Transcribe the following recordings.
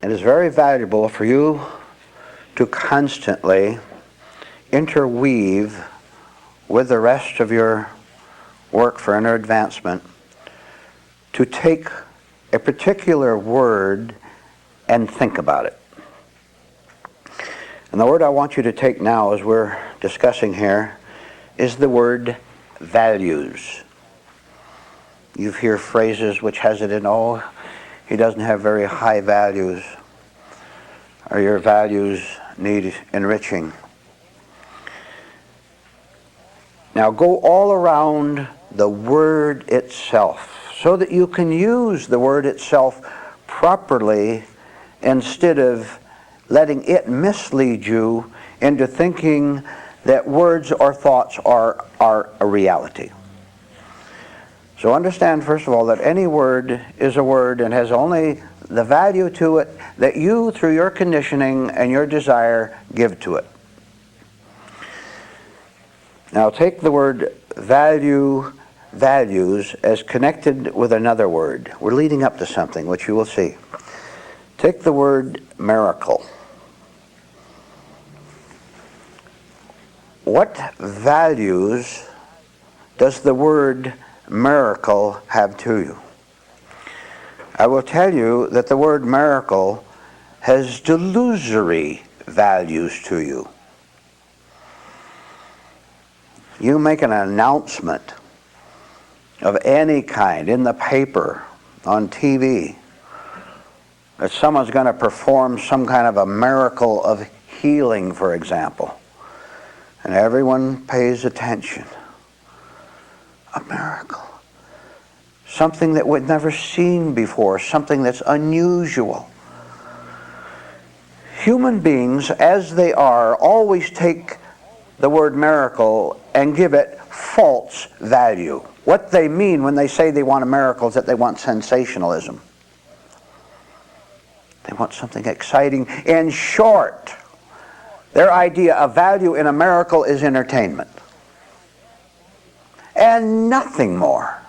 It is very valuable for you to constantly interweave with the rest of your work for inner advancement, to take a particular word and think about it. And the word I want you to take now, as we're discussing here, is the word values. You hear phrases which has it in, oh, he doesn't have very high values, or your values need enriching. Now go all around the word itself so that you can use the word itself properly instead of letting it mislead you into thinking that words or thoughts are a reality. So understand, first of all, that any word is a word and has only the value to it that you, through your conditioning and your desire, give to it. Now take the word values, as connected with another word. We're leading up to something, which you will see. Take the word miracle. What values does the word miracle have to you? I will tell you that the word miracle has delusory values to you. You make an announcement of any kind in the paper, on TV, that someone's going to perform some kind of a miracle of healing, for example. And everyone pays attention. A miracle. Something that we'd never seen before, something that's unusual. Human beings, as they are, always take the word miracle and give it false value. What they mean when they say they want a miracle is that they want sensationalism. They want something exciting. In short, their idea of value in a miracle is entertainment. And nothing more.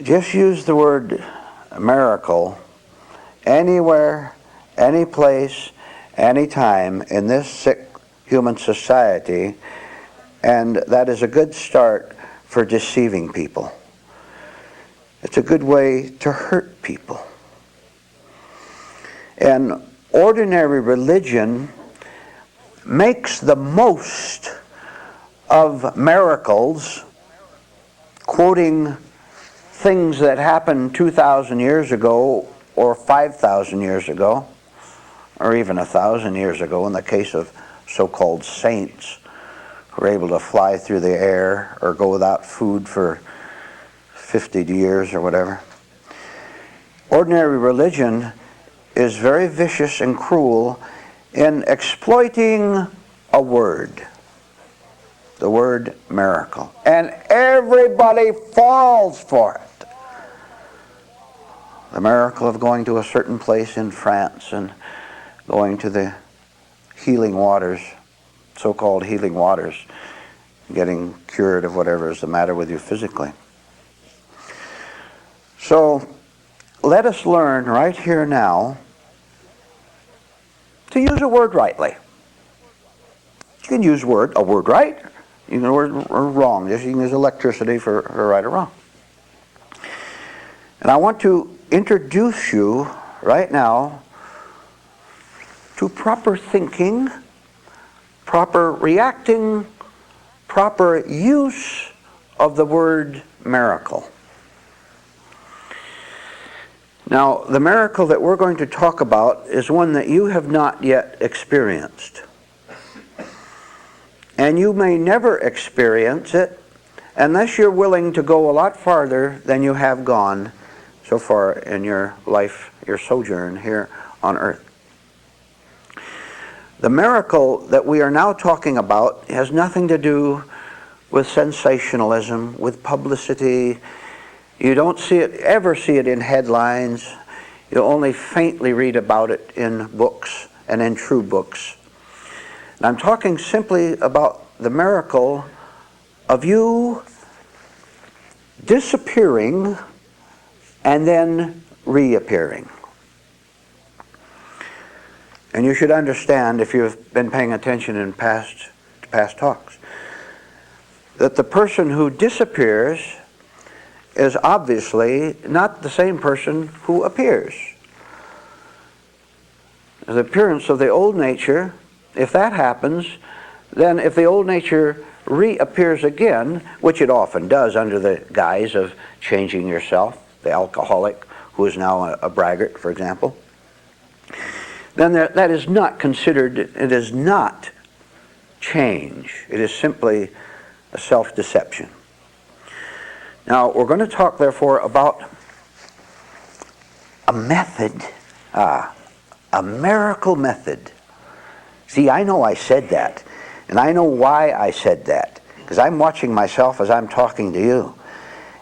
Just use the word miracle anywhere, any place, any time in this sick human society, and that is a good start for deceiving people. It's a good way to hurt people. And ordinary religion makes the most of miracles, quoting things that happened 2,000 years ago or 5,000 years ago, or even 1,000 years ago in the case of so-called saints who were able to fly through the air or go without food for 50 years or whatever. Ordinary religion is very vicious and cruel in exploiting a word, the word miracle. And everybody falls for it. The miracle of going to a certain place in France and going to the healing waters, so-called healing waters, getting cured of whatever is the matter with you physically. So let us learn right here now to use a word rightly. You can use a word right, you can use a word wrong. Just you can use electricity for right or wrong. And I want to introduce you right now to proper thinking, proper reacting, proper use of the word miracle. Now, the miracle that we're going to talk about is one that you have not yet experienced. And you may never experience it unless you're willing to go a lot farther than you have gone so far in your life, your sojourn here on earth. The miracle that we are now talking about has nothing to do with sensationalism, with publicity. You don't ever see it in headlines. You only faintly read about it in books and in true books. And I'm talking simply about the miracle of you disappearing and then reappearing. And you should understand, if you've been paying attention in past talks, that the person who disappears is obviously not the same person who appears. The appearance of the old nature, if that happens, then if the old nature reappears again, which it often does under the guise of changing yourself, the alcoholic who is now a braggart, for example, then that is not considered, it is not change. It is simply a self-deception. Now, we're going to talk, therefore, about a method, a miracle method. See, I know I said that, and I know why I said that, because I'm watching myself as I'm talking to you.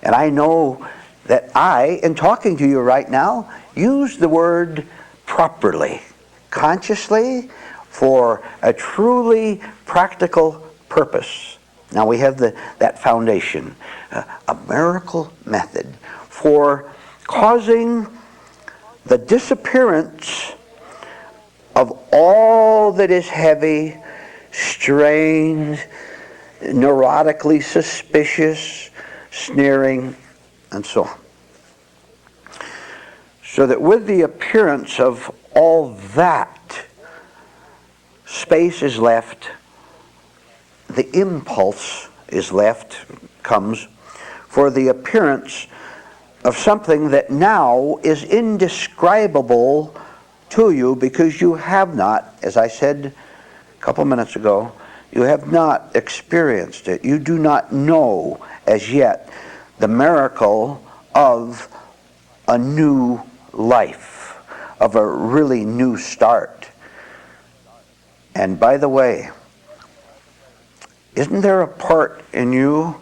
And I know that I, in talking to you right now, use the word properly, consciously, for a truly practical purpose. Now we have that foundation, a miracle method for causing the disappearance of all that is heavy, strange, neurotically suspicious, sneering, and so on. So that with the appearance of all that, space is left, the impulse is left, comes, for the appearance of something that now is indescribable to you, because you have not, as I said a couple minutes ago, you have not experienced it. You do not know as yet the miracle of a new life, of a really new start. And by the way, isn't there a part in you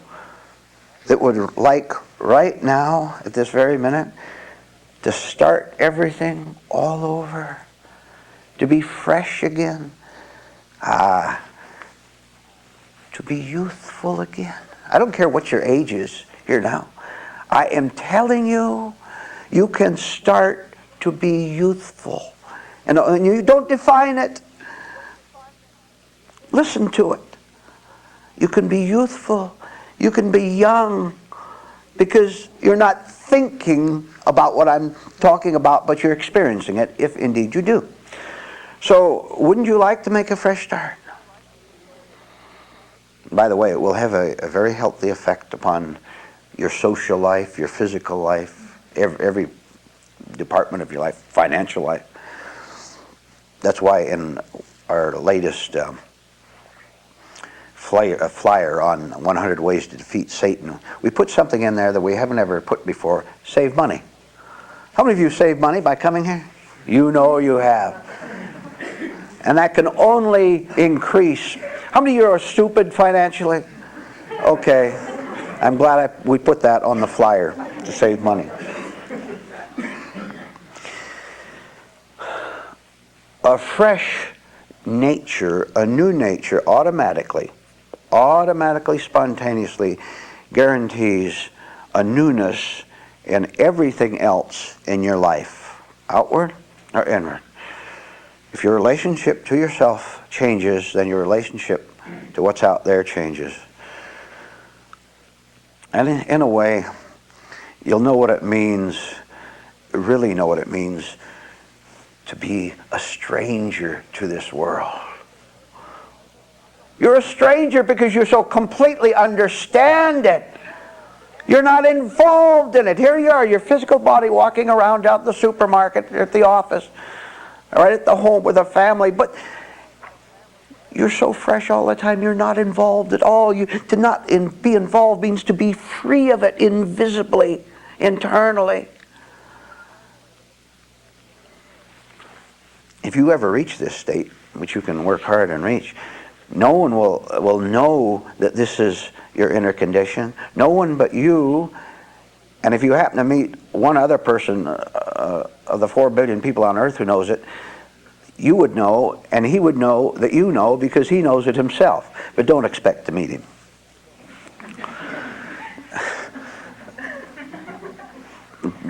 that would like right now, at this very minute, to start everything all over? To be fresh again? To be youthful again? I don't care what your age is here now. I am telling you, you can start to be youthful. And you don't define it. Listen to it. You can be youthful. You can be young, because you're not thinking about what I'm talking about, but you're experiencing it, if indeed you do. So, wouldn't you like to make a fresh start? By the way, it will have a very healthy effect upon your social life, your physical life, every department of your life, financial life. That's why in our latest flyer on 100 ways to defeat Satan, we put something in there that we haven't ever put before: save money. How many of you save money by coming here? You know you have. And that can only increase. How many of you are stupid financially? Okay. I'm glad we put that on the flyer to save money. A fresh nature, a new nature, automatically, spontaneously guarantees a newness in everything else in your life, outward or inward. If your relationship to yourself changes, then your relationship to what's out there changes. And in a way, you'll know what it means, really know what it means, to be a stranger to this world. You're a stranger because you so completely understand it. You're not involved in it. Here you are, your physical body walking around out the supermarket, at the office, right at the home with a family, but you're so fresh all the time, you're not involved at all. To not be involved means to be free of it invisibly, internally. If you ever reach this state, which you can work hard and reach, no one will know that this is your inner condition. No one but you. And if you happen to meet one other person of the 4 billion people on earth who knows it, you would know, and he would know that you know, because he knows it himself. But don't expect to meet him.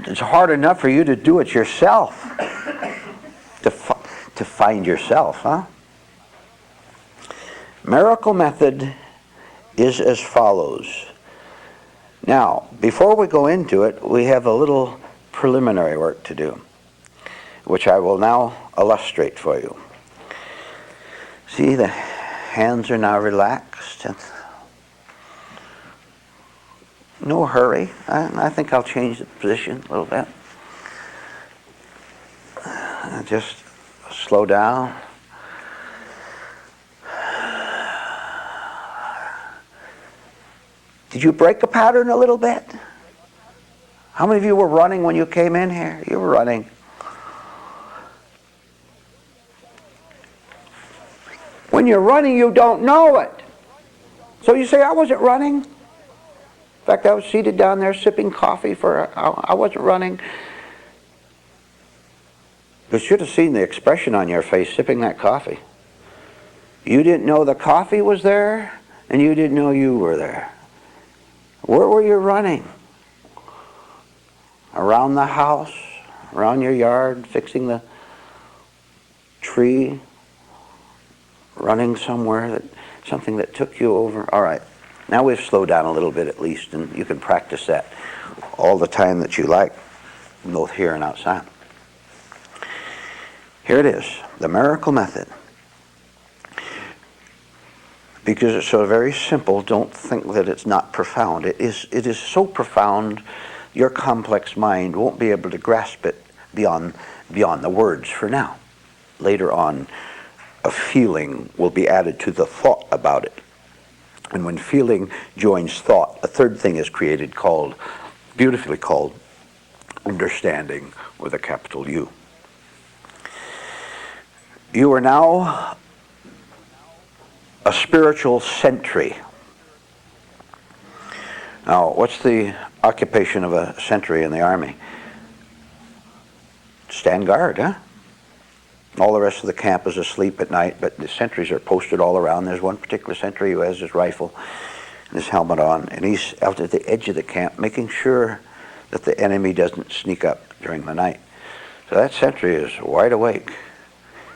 It's hard enough for you to do it yourself. To find yourself, huh? Miracle method is as follows. Now, before we go into it, we have a little preliminary work to do, which I will now illustrate for you. See, the hands are now relaxed. No hurry. I think I'll change the position a little bit. Just slow down. Did you break a pattern a little bit? How many of you were running when you came in here? You were running. When you're running, you don't know it. So you say, I wasn't running. In fact, I was seated down there sipping coffee I wasn't running. You should have seen the expression on your face sipping that coffee. You didn't know the coffee was there, and you didn't know you were there. Where were you running? Around the house, around your yard, fixing the tree, running somewhere, something that took you over. All right, now we've slowed down a little bit at least, and you can practice that all the time that you like, both here and outside. Here it is, the miracle method. Because it's so very simple, don't think that it's not profound. It is so profound, your complex mind won't be able to grasp it beyond the words for now. Later on, a feeling will be added to the thought about it. And when feeling joins thought, a third thing is created beautifully called understanding with a capital U. You are now a spiritual sentry. Now, what's the occupation of a sentry in the army? Stand guard, huh? All the rest of the camp is asleep at night, but the sentries are posted all around. There's one particular sentry who has his rifle and his helmet on, and he's out at the edge of the camp making sure that the enemy doesn't sneak up during the night. So that sentry is wide awake.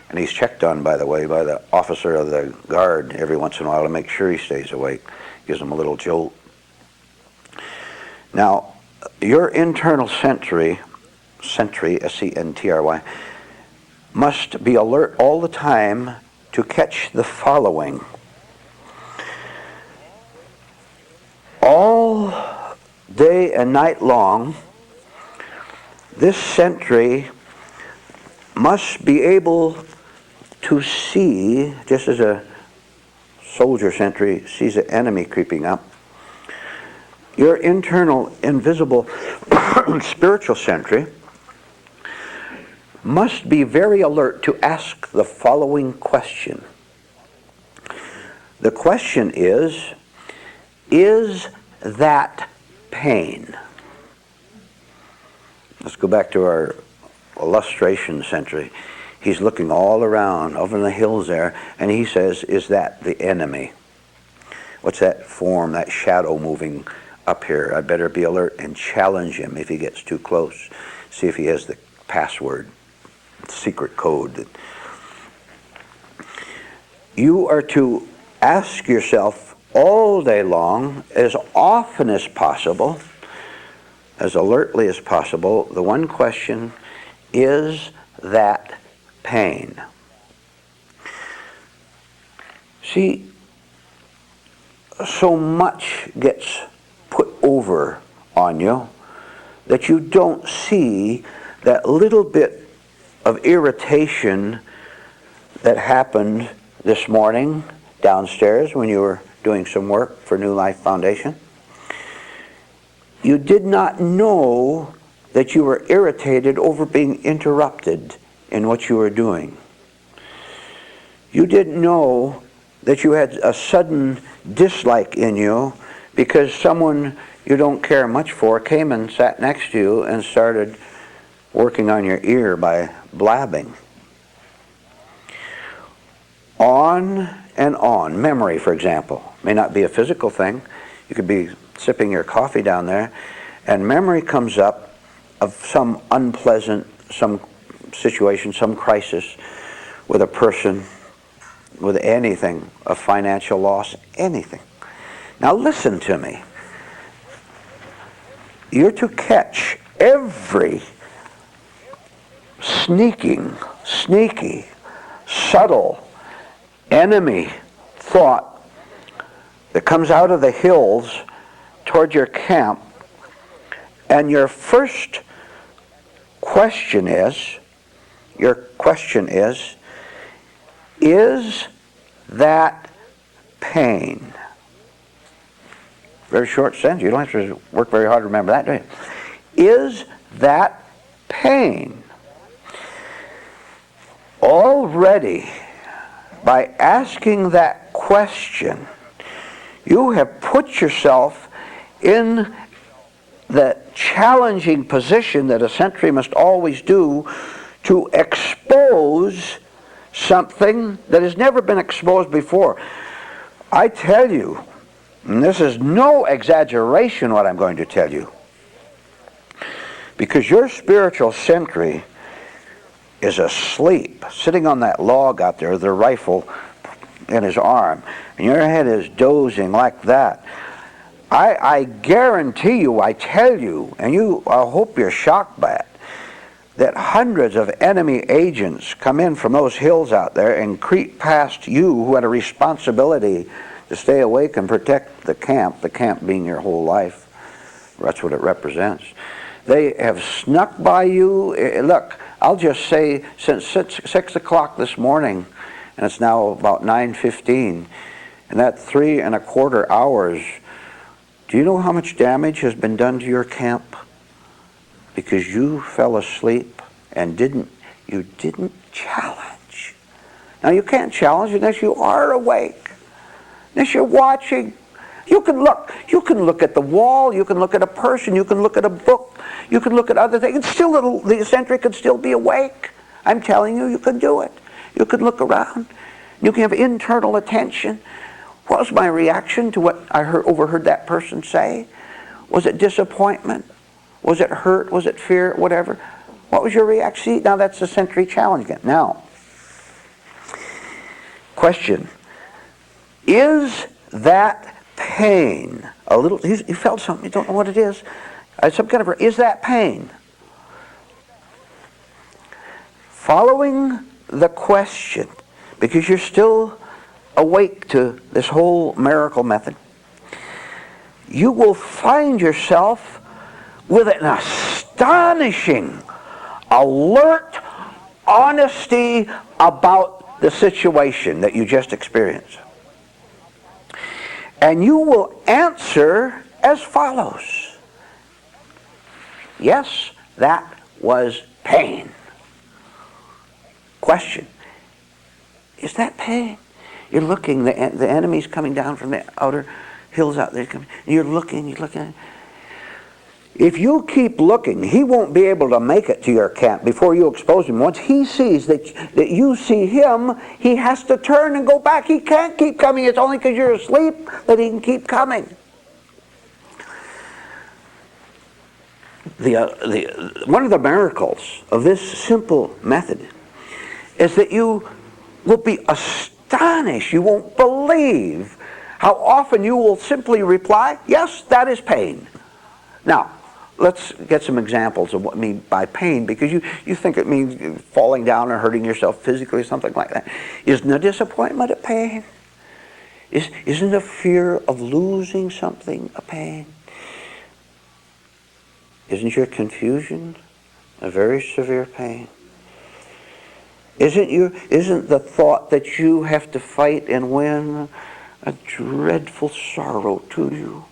And he's checked on, by the way, by the officer of the guard every once in a while to make sure he stays awake. Gives him a little jolt. Now, your internal sentry, S-E-N-T-R-Y, must be alert all the time to catch the following. All day and night long, this sentry must be able to see, just as a soldier sentry sees an enemy creeping up, your internal invisible spiritual sentry must be very alert to ask the following question. The question is that pain? Let's go back to our illustration sentry. He's looking all around over in the hills there, and he says, is that the enemy? What's that form, that shadow moving up here? I better be alert and challenge him if he gets too close. See if he has the password, secret code. You are to ask yourself all day long, as often as possible, as alertly as possible, the one question, is that pain? See, so much gets put over on you that you don't see that little bit of irritation that happened this morning downstairs when you were doing some work for New Life Foundation. You did not know that you were irritated over being interrupted in what you were doing. You didn't know that you had a sudden dislike in you because someone you don't care much for came and sat next to you and started working on your ear by blabbing. On and on. Memory, for example, may not be a physical thing. You could be sipping your coffee down there, and memory comes up of some unpleasant, some situation, some crisis with a person, with anything, a financial loss, anything. Now listen to me. You're to catch every sneaky, subtle enemy thought that comes out of the hills toward your camp, and your first question is that pain? Very short sentence. You don't have to work very hard to remember that, do you? Is that pain? Already, by asking that question, you have put yourself in the challenging position that a sentry must always do to expose something that has never been exposed before. I tell you, and this is no exaggeration what I'm going to tell you, because your spiritual sentry is asleep, sitting on that log out there, the rifle in his arm, and your head is dozing like that. I guarantee you, I tell you, and I hope you're shocked by it, that hundreds of enemy agents come in from those hills out there and creep past you, who had a responsibility to stay awake and protect the camp being your whole life. That's what it represents. They have snuck by you. Look, I'll just say, since 6 o'clock this morning, and it's now about 9:15, and that 3¼ hours, do you know how much damage has been done to your camp? Because you fell asleep and you didn't challenge. Now you can't challenge unless you are awake, unless you're watching. You can look at the wall, you can look at a person, you can look at a book, you can look at other things, and still the sentry could still be awake. I'm telling you, you can do it. You can look around, you can have internal attention. What was my reaction to what I overheard that person say? Was it disappointment? Was it hurt? Was it fear? Whatever. What was your reaction? See, now that's the sentry challenge again. Now, question. Is that pain a little, you felt something, you don't know what it is. Some kind of, is that pain? Following the question, because you're still awake to this whole miracle method, you will find yourself with an astonishing, alert honesty about the situation that you just experienced. And you will answer as follows. Yes, that was pain. Question. Is that pain? You're looking, the enemy's coming down from the outer hills out there. And you're looking. If you keep looking, he won't be able to make it to your camp before you expose him. Once he sees that you see him, he has to turn and go back. He can't keep coming. It's only because you're asleep that he can keep coming. One of the miracles of this simple method is that you will be astonished. You won't believe how often you will simply reply, yes, that is pain. Now, let's get some examples of what I mean by pain, because you think it means falling down or hurting yourself physically or something like that. Isn't a disappointment a pain? Isn't a fear of losing something a pain? Isn't your confusion a very severe pain? Isn't the thought that you have to fight and win a dreadful sorrow to you?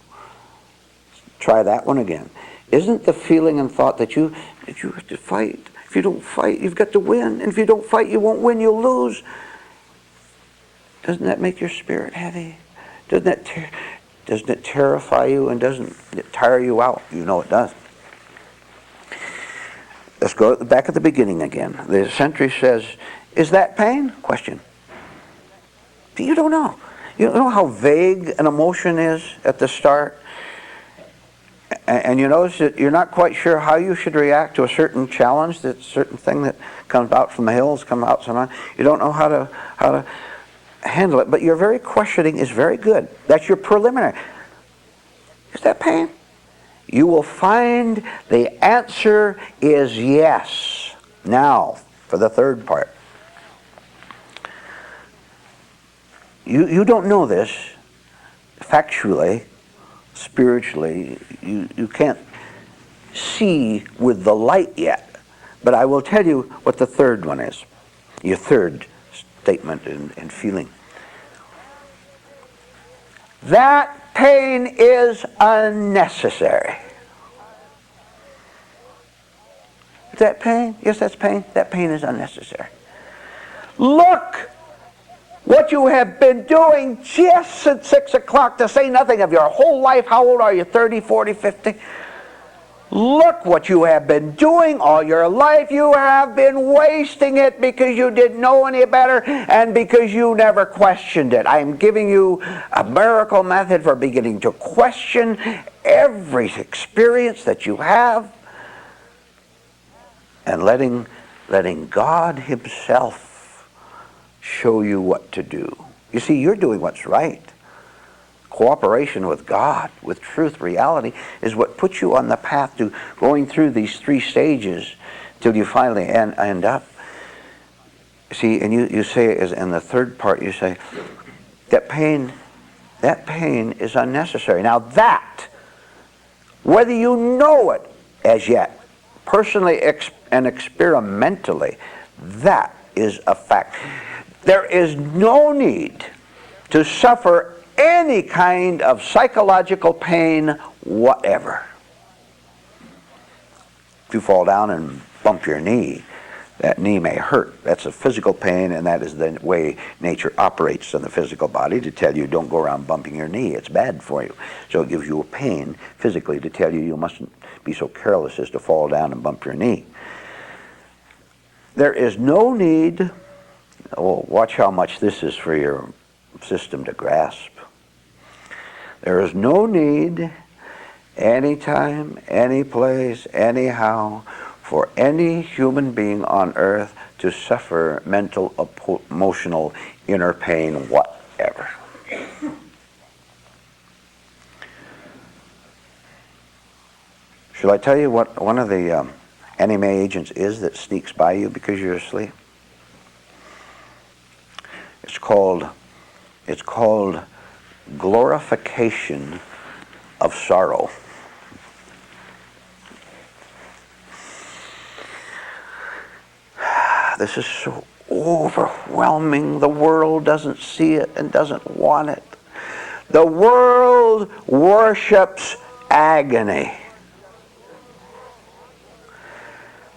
Try that one again. Isn't the feeling and thought that you have to fight? If you don't fight, you've got to win. And if you don't fight, you won't win, you'll lose. Doesn't that make your spirit heavy? Doesn't it terrify you, and doesn't it tire you out? You know it does. Let's go back at the beginning again. The sentry says, is that pain? Question. You don't know. You don't know how vague an emotion is at the start. And you notice that you're not quite sure how you should react to a certain challenge, that certain thing that comes out from the hills, come out somehow. You don't know how to handle it, but your very questioning is very good. That's your preliminary. Is that pain? You will find the answer is yes. Now, for the third part. You don't know this factually, spiritually. You can't see with the light yet. But I will tell you what the third one is. Your third statement and feeling. That pain is unnecessary. Is that pain? Yes, that's pain. That pain is unnecessary. Look what you have been doing just since 6 o'clock, to say nothing of your whole life. How old are you? 30, 40, 50? Look what you have been doing all your life. You have been wasting it because you didn't know any better and because you never questioned it. I am giving you a miracle method for beginning to question every experience that you have and letting God Himself show you what to do. You see, you're doing what's right. Cooperation with God, with truth, reality, is what puts you on the path to going through these 3 stages till you finally end up. See, and you say, as in the third part, you say, that pain is unnecessary. Now that, whether you know it as yet, personally and experimentally, that is a fact. There is no need to suffer any kind of psychological pain whatever. If you fall down and bump your knee, that knee may hurt. That's a physical pain, and that is the way nature operates in the physical body, to tell you don't go around bumping your knee. It's bad for you. So it gives you a pain physically to tell you mustn't be so careless as to fall down and bump your knee. There is no need. Oh, watch how much this is for your system to grasp. There is no need, anytime, any place, anyhow, for any human being on earth to suffer mental, emotional, inner pain, whatever. Shall I tell you what one of the enemy agents is that sneaks by you because you're asleep? It's called glorification of sorrow. This is so overwhelming. The world doesn't see it and doesn't want it. The world worships agony.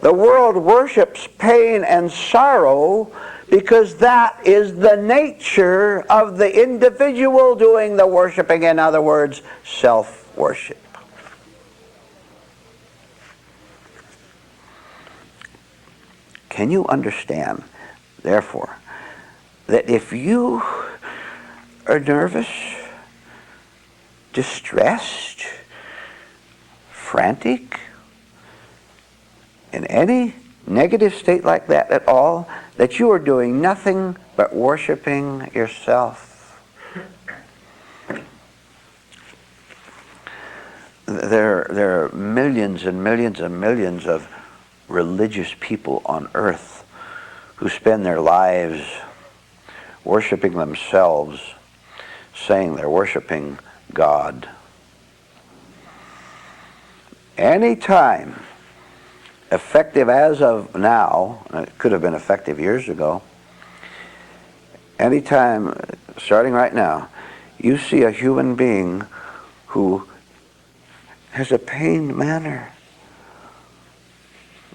The world worships pain and sorrow because that is the nature of the individual doing the worshiping. In other words, self-worship. Can you understand, therefore, that if you are nervous, distressed, frantic, in any negative state like that at all, that you are doing nothing but worshiping yourself? There are millions and millions and millions of religious people on earth who spend their lives worshiping themselves, saying they're worshiping God. Anytime, effective as of now, it could have been effective years ago, anytime, starting right now, you see a human being who has a pained manner,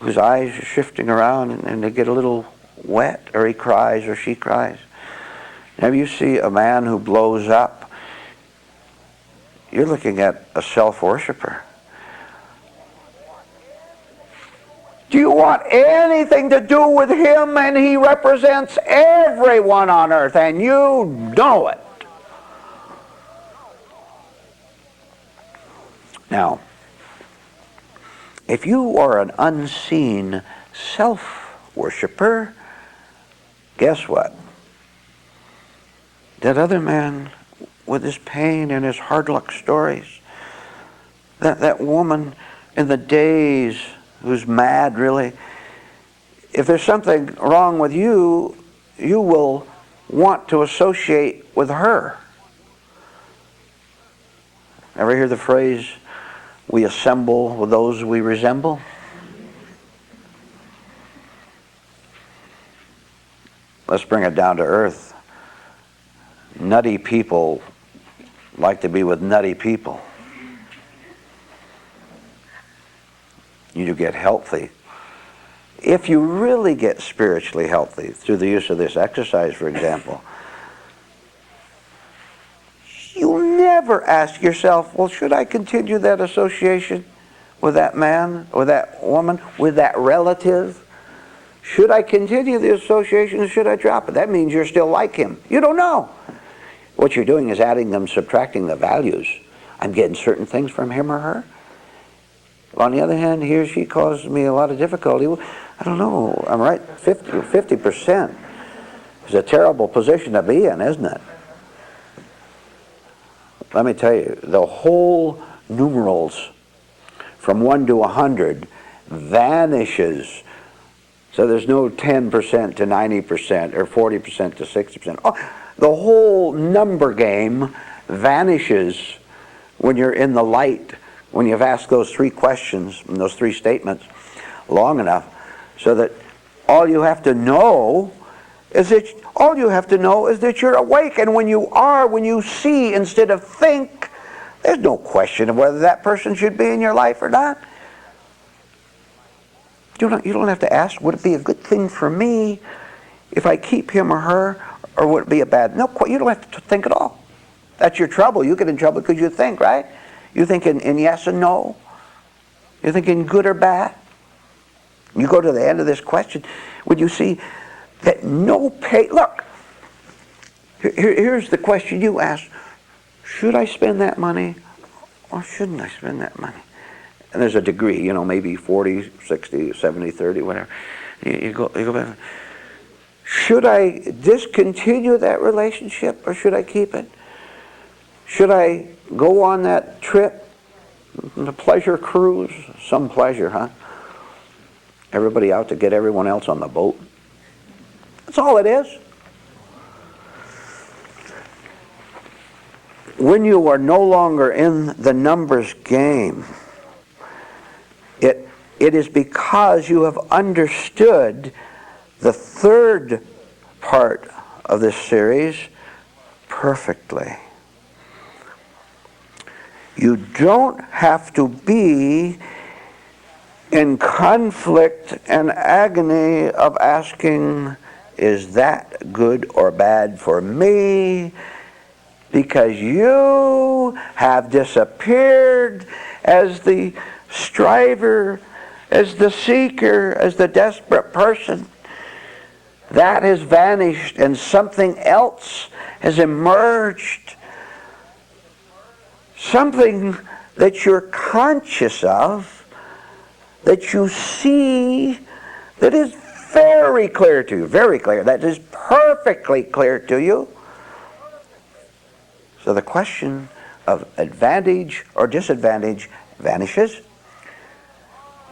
whose eyes are shifting around and they get a little wet, or he cries or she cries. Whenever you see a man who blows up, you're looking at a self-worshiper. Do you want anything to do with him? And he represents everyone on earth, and you know it. Now, If you are an unseen self-worshipper, guess what? That other man with his pain and his hard luck stories, that woman in the days who's mad really, if there's something wrong with you, you will want to associate with her. Ever hear the phrase, we assemble with those we resemble? Let's bring it down to earth. Nutty people like to be with nutty people. You get healthy. If you really get spiritually healthy through the use of this exercise, for example, you never ask yourself, well, should I continue that association with that man, or that woman, with that relative? Should I continue the association or should I drop it? That means you're still like him. You don't know. What you're doing is adding them, subtracting the values. I'm getting certain things from him or her. On the other hand, he or she causes me a lot of difficulty. I don't know. I'm right. 50% is a terrible position to be in, isn't it? Let me tell you, the whole numerals from 1 to 100 vanishes. So there's no 10% to 90% or 40% to 60%. Oh, the whole number game vanishes when you're in the light, when you've asked those 3 questions and those 3 statements long enough, so that all you have to know is that you're awake. And when you see instead of think, there's no question of whether that person should be in your life or not. You don't have to ask, would it be a good thing for me if I keep him or her, or would it be a bad? No, you don't have to think at all. That's your trouble. You get in trouble because you think, right? You think in yes and no. You think in good or bad. You go to the end of this question, would you see that no pay? Look, here's the question you ask: should I spend that money, or shouldn't I spend that money? And there's a degree, maybe 40, 60, 70, 30, whatever. You go back. Should I discontinue that relationship, or should I keep it? Should I go on that trip, the pleasure cruise? Some pleasure, huh? Everybody out to get everyone else on the boat. That's all it is. When you are no longer in the numbers game, it is because you have understood the third part of this series perfectly. You don't have to be in conflict and agony of asking, is that good or bad for me? Because you have disappeared as the striver, as the seeker, as the desperate person. That has vanished and something else has emerged. Something that you're conscious of, that you see, that is very clear to you, very clear, that is perfectly clear to you. So the question of advantage or disadvantage vanishes.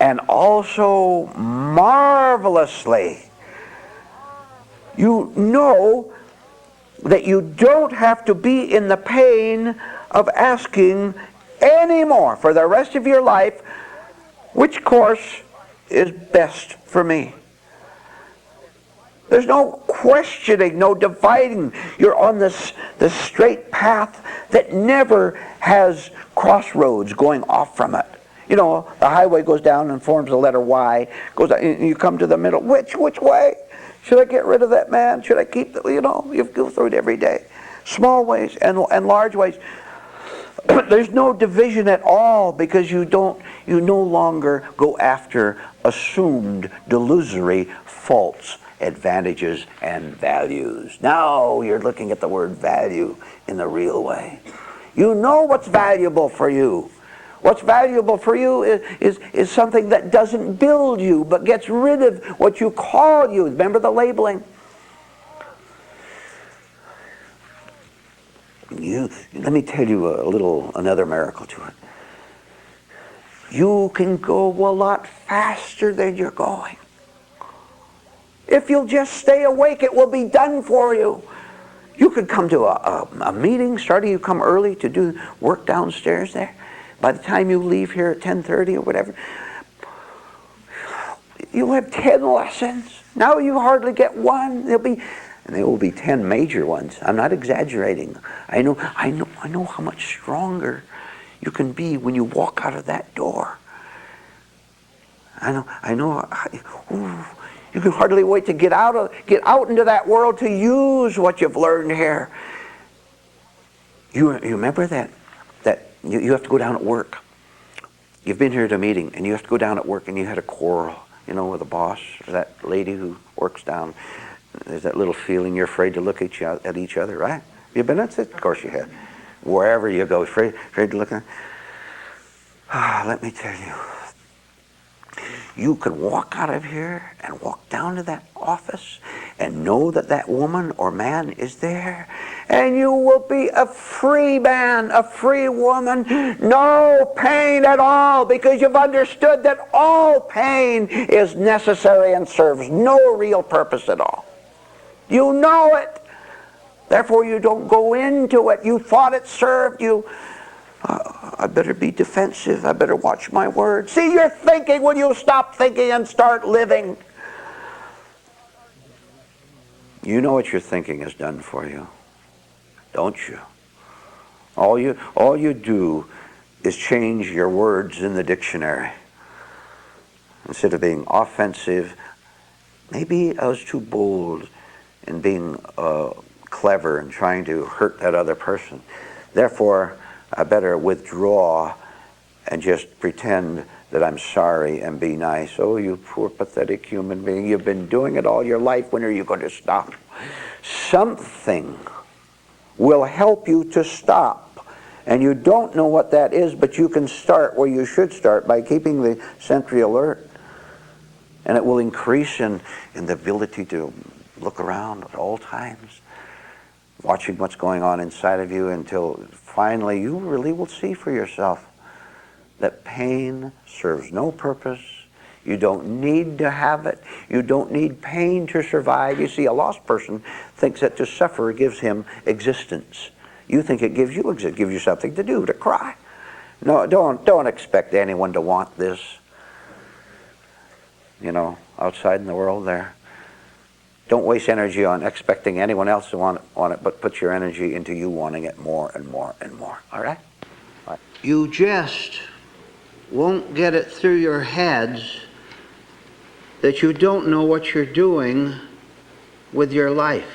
And also, marvelously, you know that you don't have to be in the pain of asking anymore for the rest of your life, which course is best for me. There's no questioning, no dividing. You're on this straight path that never has crossroads going off from it. The highway goes down and forms the letter Y, goes down, and you come to the middle. Which way? Should I get rid of that man? Should I keep the, you go through it every day. Small ways and large ways. There's no division at all, because you no longer go after assumed, delusory, false advantages and values. Now you're looking at the word value in the real way. You know what's valuable for you. What's valuable for you is something that doesn't build you, but gets rid of what you call you. Remember the labeling? Let me tell you another miracle to it. You can go a lot faster than you're going. If you'll just stay awake, it will be done for you. You could come to a meeting, starting you come early to do work downstairs there. By the time you leave here at 10:30 or whatever, you'll have 10 lessons. Now you hardly get one. And they will be 10 major ones. I'm not exaggerating. I know how much stronger you can be when you walk out of that door. I know. You can hardly wait to get out into that world to use what you've learned here. You remember that you have to go down at work. You've been here at a meeting and you have to go down at work and you had a quarrel, with the boss or that lady who works down. There's that little feeling you're afraid to look at each other, right? You've been at it? Of course you have. Wherever you go, afraid to look at. Let me tell you. You could walk out of here and walk down to that office and know that that woman or man is there, and you will be a free man, a free woman, no pain at all, because you've understood that all pain is necessary and serves no real purpose at all. You know it. Therefore you don't go into it. You thought it served you. I better be defensive. I better watch my words. See, you're thinking when you stop thinking and start living. You know what your thinking has done for you, don't you? All you do is change your words in the dictionary. Instead of being offensive, maybe I was too bold in being clever and trying to hurt that other person. Therefore, I better withdraw and just pretend that I'm sorry and be nice. Oh, you poor pathetic human being. You've been doing it all your life. When are you going to stop? Something will help you to stop. And you don't know what that is, but you can start where you should start, by keeping the Sentry alert. And it will increase in the ability to look around at all times, watching what's going on inside of you, until finally you really will see for yourself that pain serves no purpose. You don't need to have it. You don't need pain to survive. You see, a lost person thinks that to suffer gives him existence. You think it gives you something to do, to cry. No, don't expect anyone to want this, outside in the world there. Don't waste energy on expecting anyone else to want it, but put your energy into you wanting it more and more and more. All right? All right. You just won't get it through your heads that you don't know what you're doing with your life.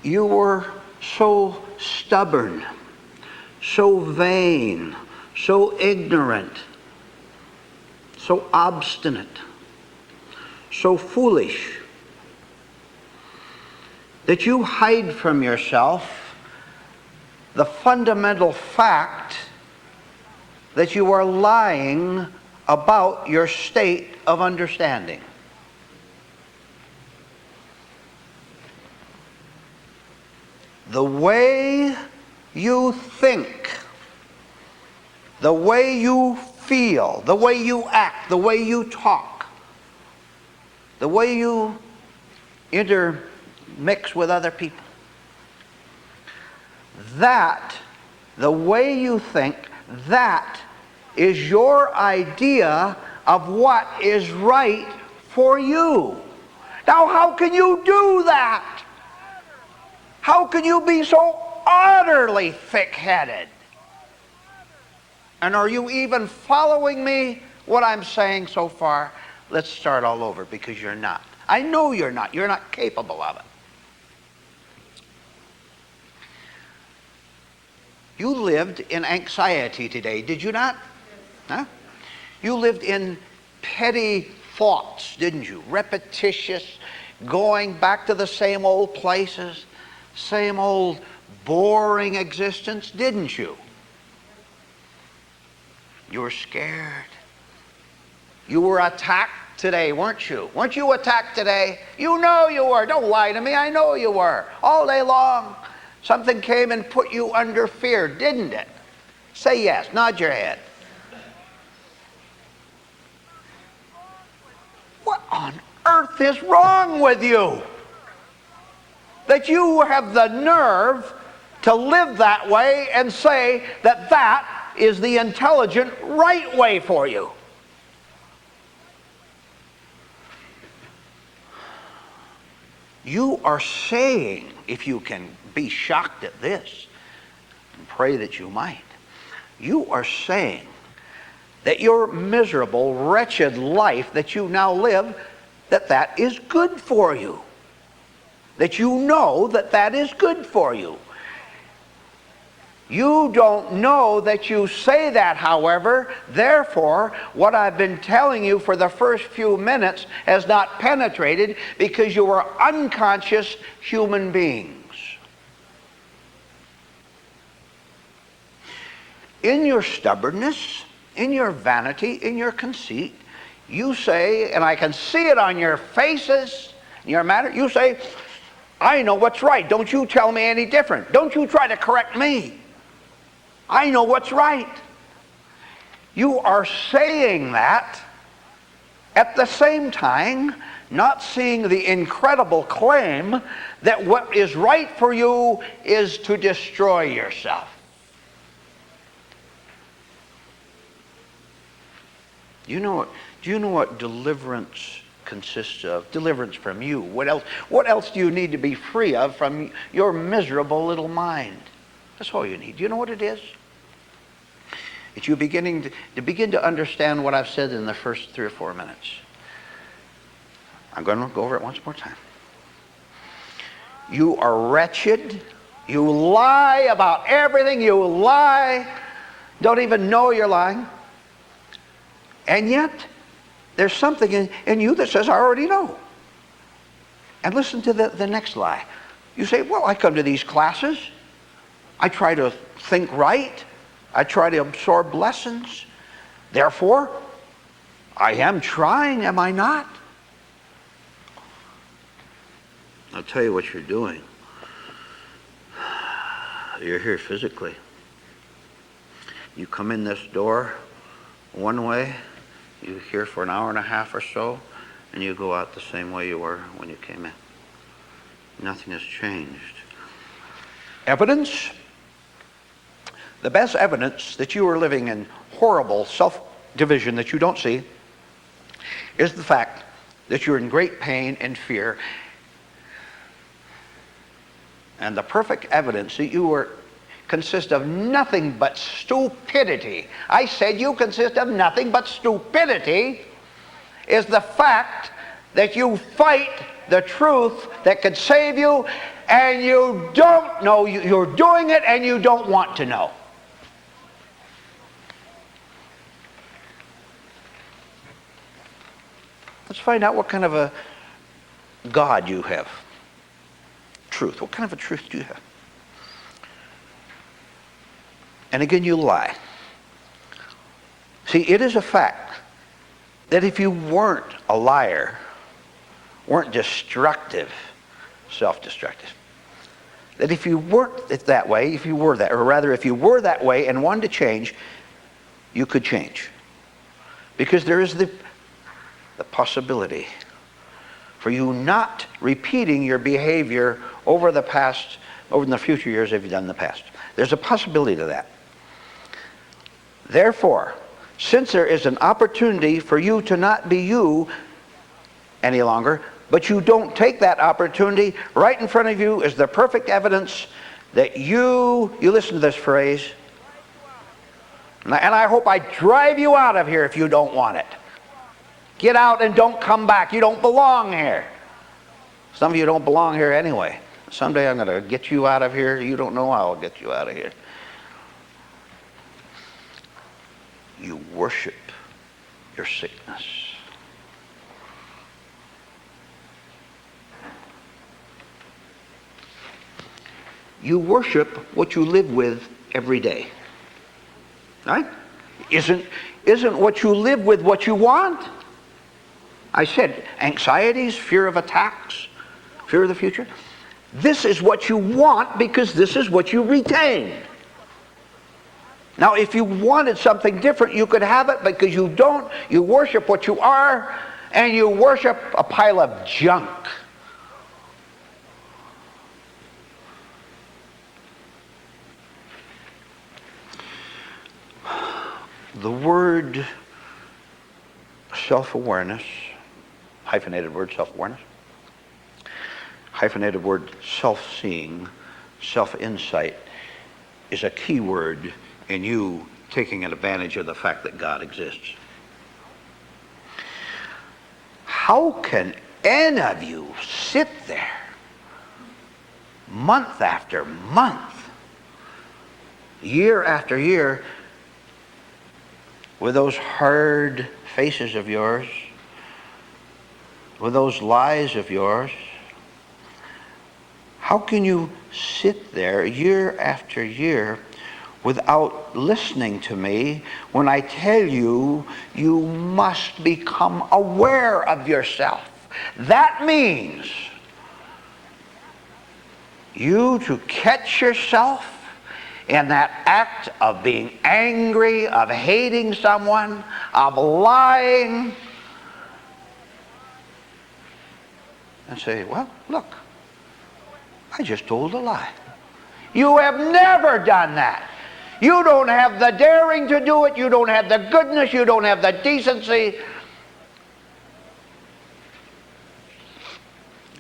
You were so stubborn, so vain, so ignorant, so obstinate, so foolish, that you hide from yourself the fundamental fact that you are lying about your state of understanding. The way you think, the way you feel, the way you act, the way you talk, the way you intermix with other people, the way you think, that is your idea of what is right for you. Now, how can you do that? How can you be so utterly thick-headed? And are you even following me, what I'm saying so far? Let's start all over, because you're not. I know you're not. You're not capable of it. You lived in anxiety today, did you not? Huh? You lived in petty thoughts, didn't you? Repetitious, going back to the same old places, same old boring existence, didn't you? You were scared. You were attacked today, weren't you? Weren't you attacked today? You know you were. Don't lie to me. I know you were. All day long, something came and put you under fear, didn't it? Say yes. Nod your head. What on earth is wrong with you? That you have the nerve to live that way and say that that is the intelligent, right way for you. You are saying, if you can be shocked at this, and pray that you might, you are saying that your miserable, wretched life that you now live, that is good for you. That you know that is good for you. You don't know that you say that, however. Therefore, what I've been telling you for the first few minutes has not penetrated because you are unconscious human beings. In your stubbornness, in your vanity, in your conceit, you say, and I can see it on your faces, in your manner, you say, I know what's right. Don't you tell me any different. Don't you try to correct me. I know what's right. You are saying that at the same time, not seeing the incredible claim that what is right for you is to destroy yourself. Do you know what deliverance consists of? Deliverance from you. What else do you need to be free of from your miserable little mind? That's all you need. Do you know what it is? It's you begin to understand what I've said in the first 3 or 4 minutes. I'm going to go over it once more time. You are wretched. You lie about everything. You lie. Don't even know you're lying. And yet, there's something in you that says, I already know. And listen to the next lie. You say, well, I come to these classes. I try to think right. I try to absorb lessons. Therefore, I am trying, am I not? I'll tell you what you're doing. You're here physically. You come in this door one way, you're here for an hour and a half or so, and you go out the same way you were when you came in. Nothing has changed. Evidence? The best evidence that you are living in horrible self-division that you don't see is the fact that you're in great pain and fear. And the perfect evidence that you consist of nothing but stupidity. I said you consist of nothing but stupidity is the fact that you fight the truth that could save you, and you don't know you're doing it, and you don't want to know. Let's find out what kind of a God you have. Truth. What kind of a truth do you have? And again, you lie. See, it is a fact that if you weren't a liar, weren't destructive, self-destructive, that if you weren't that way, if you were that, or rather if you were that way and wanted to change, you could change. Because there is the possibility for you not repeating your behavior over the future years if you've done in the past. There's a possibility to that. Therefore, since there is an opportunity for you to not be you any longer, but you don't take that opportunity, right in front of you is the perfect evidence that you listen to this phrase, and I hope I drive you out of here if you don't want it. Get out and don't come back. You don't belong here. Some of you don't belong here anyway. Someday I'm going to get you out of here. You don't know how I'll get you out of here. You worship your sickness. you worship what you live with every day. Right? Isn't what you live with what you want? I said anxieties, fear of attacks, fear of the future. This is what you want because this is what you retain. Now, if you wanted something different, you could have it, because you don't. You worship what you are, and you worship a pile of junk. The word self-awareness, hyphenated word self-awareness, hyphenated word self-seeing, self-insight, is a key word in you taking advantage of the fact that God exists. How can any of you sit there month after month, year after year, with those hard faces of yours, with those lies of yours? How can you sit there year after year without listening to me when I tell you, you must become aware of yourself? That means you to catch yourself in that act of being angry, of hating someone, of lying, and say, well, look, I just told a lie. You have never done that. You don't have the daring to do it. You don't have the goodness. You don't have the decency.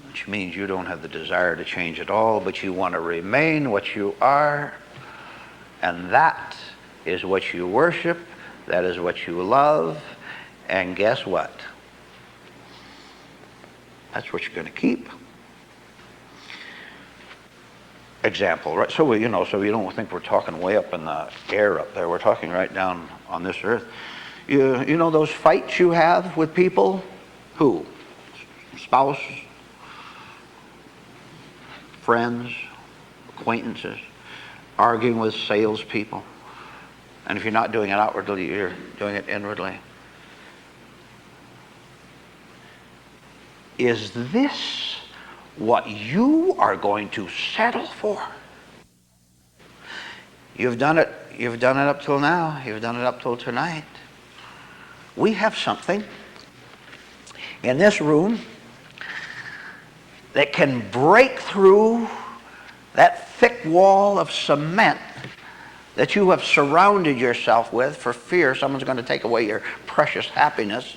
Which means you don't have the desire to change at all, but you want to remain what you are. And that is what you worship. That is what you love. And guess what? That's what you're going to keep. Example, right? So you don't think we're talking way up in the air up there. We're talking right down on this earth. You know those fights you have with people? Who? Spouse, friends, acquaintances, arguing with salespeople. And if you're not doing it outwardly, you're doing it inwardly. Is this what you are going to settle for? You've done it up till now. You've done it up till tonight. We have something in this room that can break through that thick wall of cement that you have surrounded yourself with for fear someone's going to take away your precious happiness.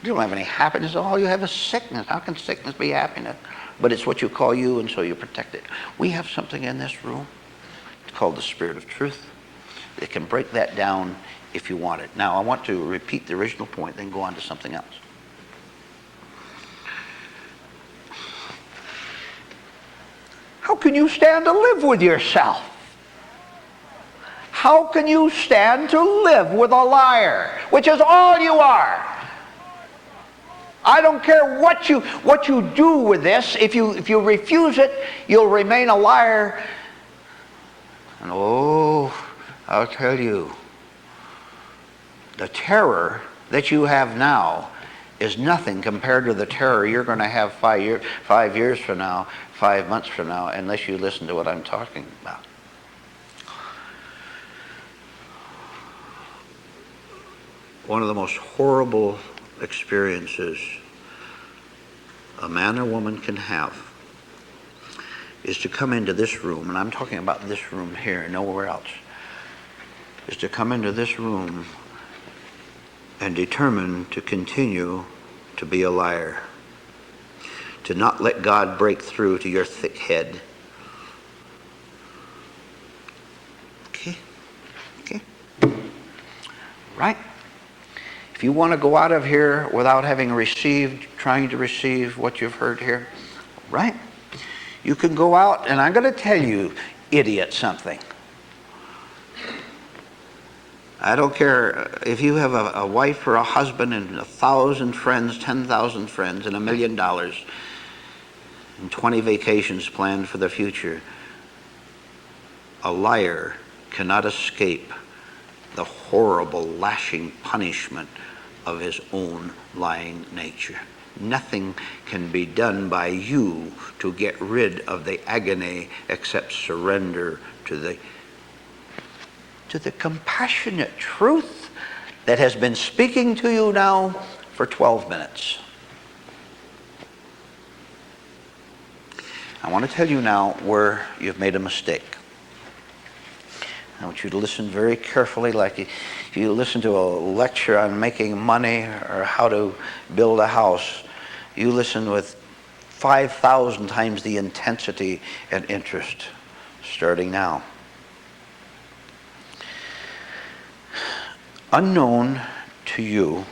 You don't have any happiness. All you have is sickness. How can sickness be happiness? But it's what you call you, and so you protect it. We have something in this room. It's called the Spirit of Truth. It can break that down if you want it. Now, I want to repeat the original point, then go on to something else. How can you stand to live with yourself? How can you stand to live with a liar, which is all you are? I don't care what you do with this. If you refuse it, you'll remain a liar. And I'll tell you, the terror that you have now is nothing compared to the terror you're going to have 5 years from now, 5 months from now, unless you listen to what I'm talking about. One of the most horrible experiences a man or woman can have is to come into this room, and I'm talking about this room here, nowhere else, is to come into this room and determine to continue to be a liar, to not let God break through to your thick head. Okay? Right? If you want to go out of here without having trying to receive what you've heard here, right? You can go out, and I'm going to tell you, idiot, something. I don't care if you have a wife or a husband and 1,000 friends, 10,000 friends, and $1 million, and 20 vacations planned for the future. A liar cannot escape the horrible lashing punishment of his own lying nature. Nothing can be done by you to get rid of the agony except surrender to the compassionate truth that has been speaking to you now for 12 minutes. I want to tell you now where you've made a mistake. I want you to listen very carefully, like if you listen to a lecture on making money or how to build a house. You listen with 5,000 times the intensity and interest, starting now. Unknown to you,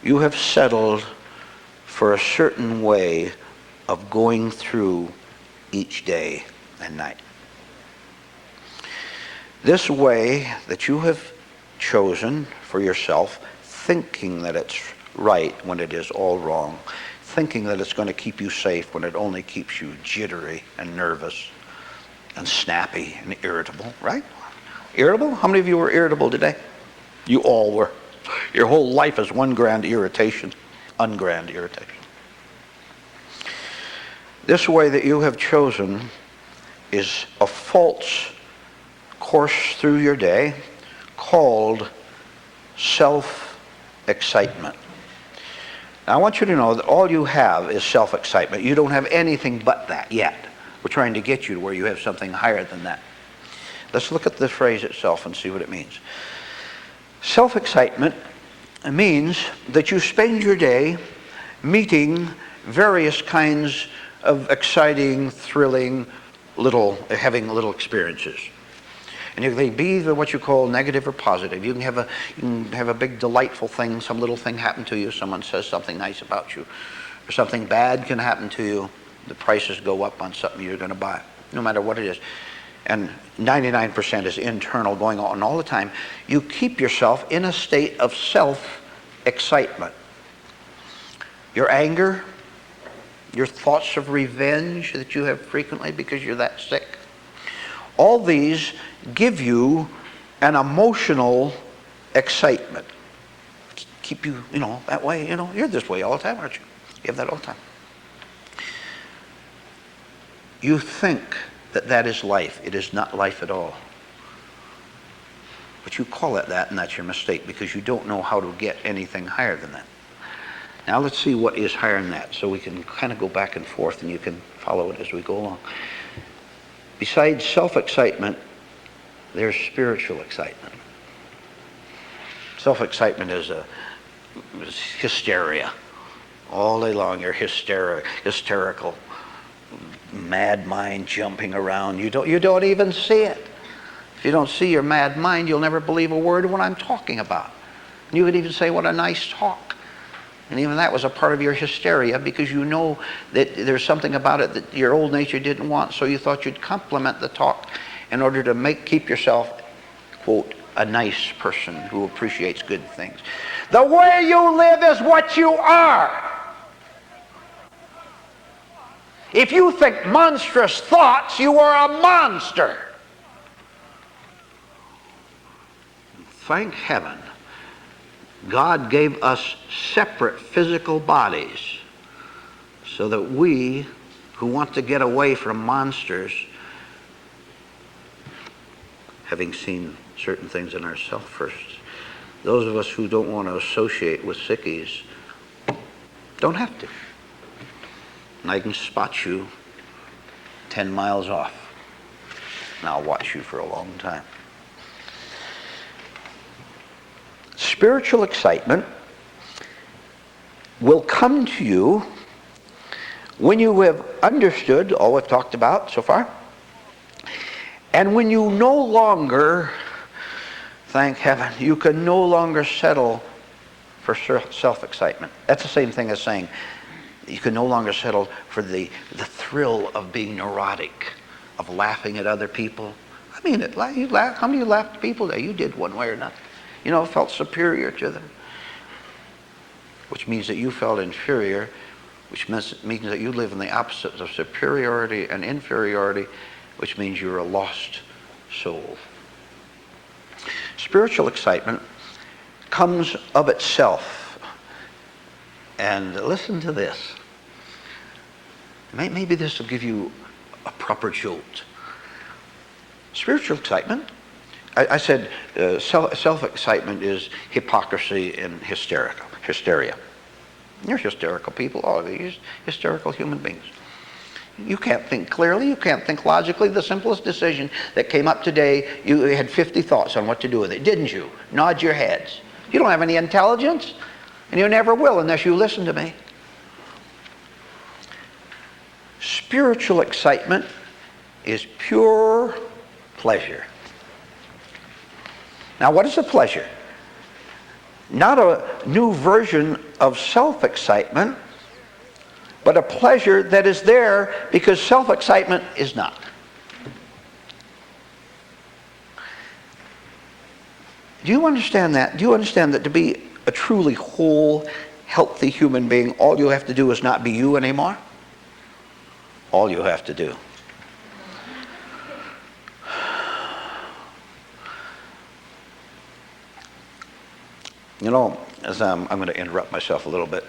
you have settled for a certain way of going through each day and night. This way that you have chosen for yourself, thinking that it's right when it is all wrong, thinking that it's going to keep you safe when it only keeps you jittery and nervous and snappy and irritable, right? Irritable? How many of you were irritable today? You all were. Your whole life is one grand irritation, ungrand irritation. This way that you have chosen is a false course through your day called self-excitement. Now, I want you to know that all you have is self-excitement. You don't have anything but that yet. We're trying to get you to where you have something higher than that. Let's look at the phrase itself and see what it means. Self-excitement means that you spend your day meeting various kinds of exciting, thrilling, having little experiences. And you can be either what you call negative or positive. You can have a big delightful thing, some little thing happen to you, someone says something nice about you, or something bad can happen to you. The prices go up on something you're going to buy, no matter what it is. And 99% is internal, going on all the time. You keep yourself in a state of self-excitement. Your anger, your thoughts of revenge that you have frequently because you're that sick, all these give you an emotional excitement. Keep you, that way, you're this way all the time, aren't you? You have that all the time. You think that is life. It is not life at all. But you call it that, and that's your mistake, because you don't know how to get anything higher than that. Now let's see what is higher than that, so we can kind of go back and forth, and you can follow it as we go along. Besides self-excitement, there's spiritual excitement. Self-excitement is hysteria. All day long you're hysterical, mad mind jumping around. You don't even see it. If you don't see your mad mind, you'll never believe a word of what I'm talking about. And you could even say, what a nice talk. And even that was a part of your hysteria, because you know that there's something about it that your old nature didn't want, so you thought you'd compliment the talk in order to keep yourself, quote, a nice person who appreciates good things. The way you live is what you are. If you think monstrous thoughts, you are a monster. Thank heaven, God gave us separate physical bodies so that we who want to get away from monsters, having seen certain things in ourselves first, those of us who don't want to associate with sickies don't have to. And I can spot you 10 miles off, and I'll watch you for a long time. Spiritual excitement will come to you when you have understood all we've talked about so far, and when you no longer, thank heaven, you can no longer settle for self-excitement. That's the same thing as saying you can no longer settle for the thrill of being neurotic, of laughing at other people. I mean, how many of you laughed at people that you did one way or another? Felt superior to them. Which means that you felt inferior, which means that you live in the opposite of superiority and inferiority, which means you're a lost soul. Spiritual excitement comes of itself. And listen to this. Maybe this will give you a proper jolt. Spiritual excitement, I said self-excitement is hypocrisy and hysteria. You're hysterical people, all of you, hysterical human beings. You can't think clearly, you can't think logically. The simplest decision that came up today, you had 50 thoughts on what to do with it, didn't you? Nod your heads. You don't have any intelligence, and you never will unless you listen to me. Spiritual excitement is pure pleasure. Now, what is a pleasure? Not a new version of self-excitement, but a pleasure that is there because self-excitement is not. Do you understand that? Do you understand that to be a truly whole, healthy human being, all you have to do is not be you anymore? All you have to do. You know, as I'm going to interrupt myself a little bit.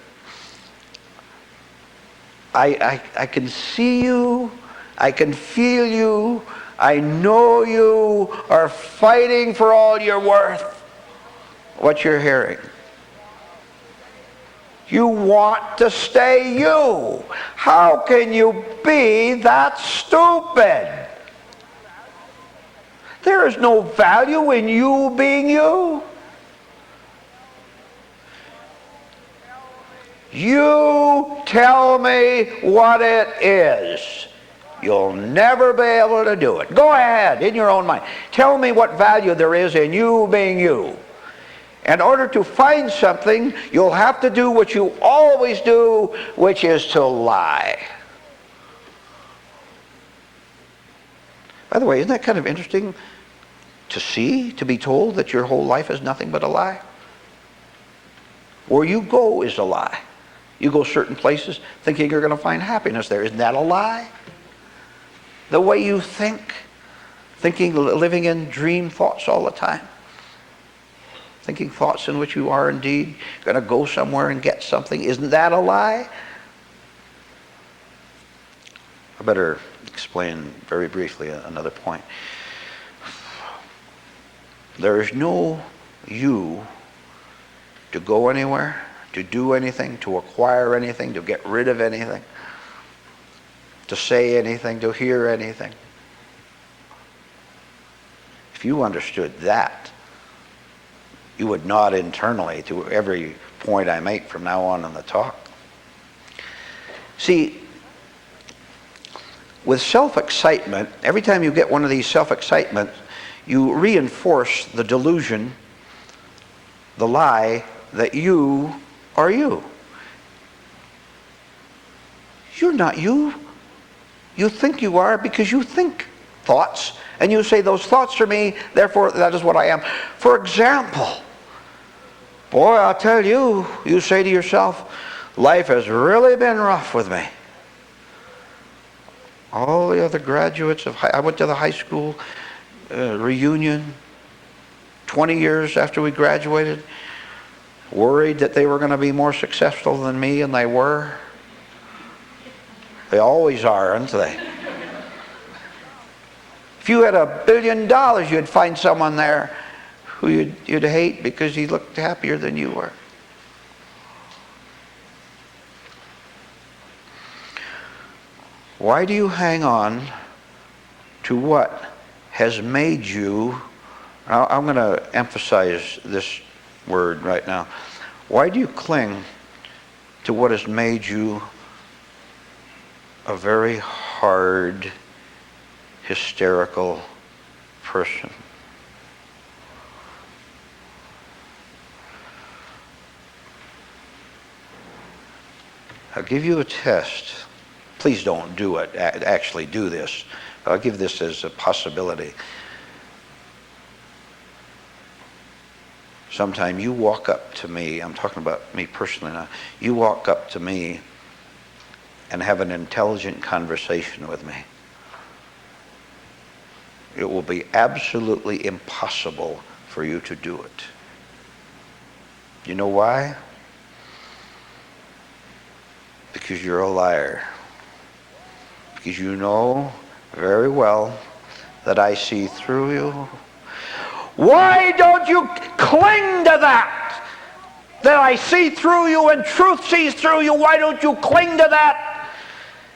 I can see you, I can feel you, I know you are fighting for all you're worth. What you're hearing. You want to stay you. How can you be that stupid? There is no value in you being you. You tell me what it is. You'll never be able to do it. Go ahead, in your own mind. Tell me what value there is in you being you. In order to find something, you'll have to do what you always do, which is to lie. By the way, isn't that kind of interesting to see, to be told that your whole life is nothing but a lie? Where you go is a lie. You go certain places thinking you're going to find happiness there. Isn't that a lie? The way you think, living in dream thoughts all the time. Thinking thoughts in which you are indeed going to go somewhere and get something. Isn't that a lie? I better explain very briefly another point. There is no you to go anywhere, to do anything, to acquire anything, to get rid of anything, to say anything, to hear anything. If you understood that, you would nod internally to every point I make from now on in the talk. See, with self-excitement, every time you get one of these self-excitements, you reinforce the delusion, the lie, that you are you. You're not you. You think you are because you think thoughts, and you say those thoughts are me, therefore that is what I am. For example, boy, I'll tell you, you say to yourself, life has really been rough with me. All the other graduates I went to the high school reunion 20 years after we graduated, worried that they were going to be more successful than me, and they were. They always are, aren't they? If you had $1 billion, you'd find someone there who you'd hate because he looked happier than you were. Why do you hang on to what has made you? I'm going to emphasize this word right now. Why do you cling to what has made you a very hard, hysterical person? I'll give you a test. Please don't do it, actually do this. I'll give this as a possibility. Sometime you walk up to me, I'm talking about me personally now, you walk up to me and have an intelligent conversation with me. it will be absolutely impossible for you to do it. You know why? Because you're a liar. Because you know very well that I see through you. Why don't you cling to that? That I see through you and truth sees through you. Why don't you cling to that?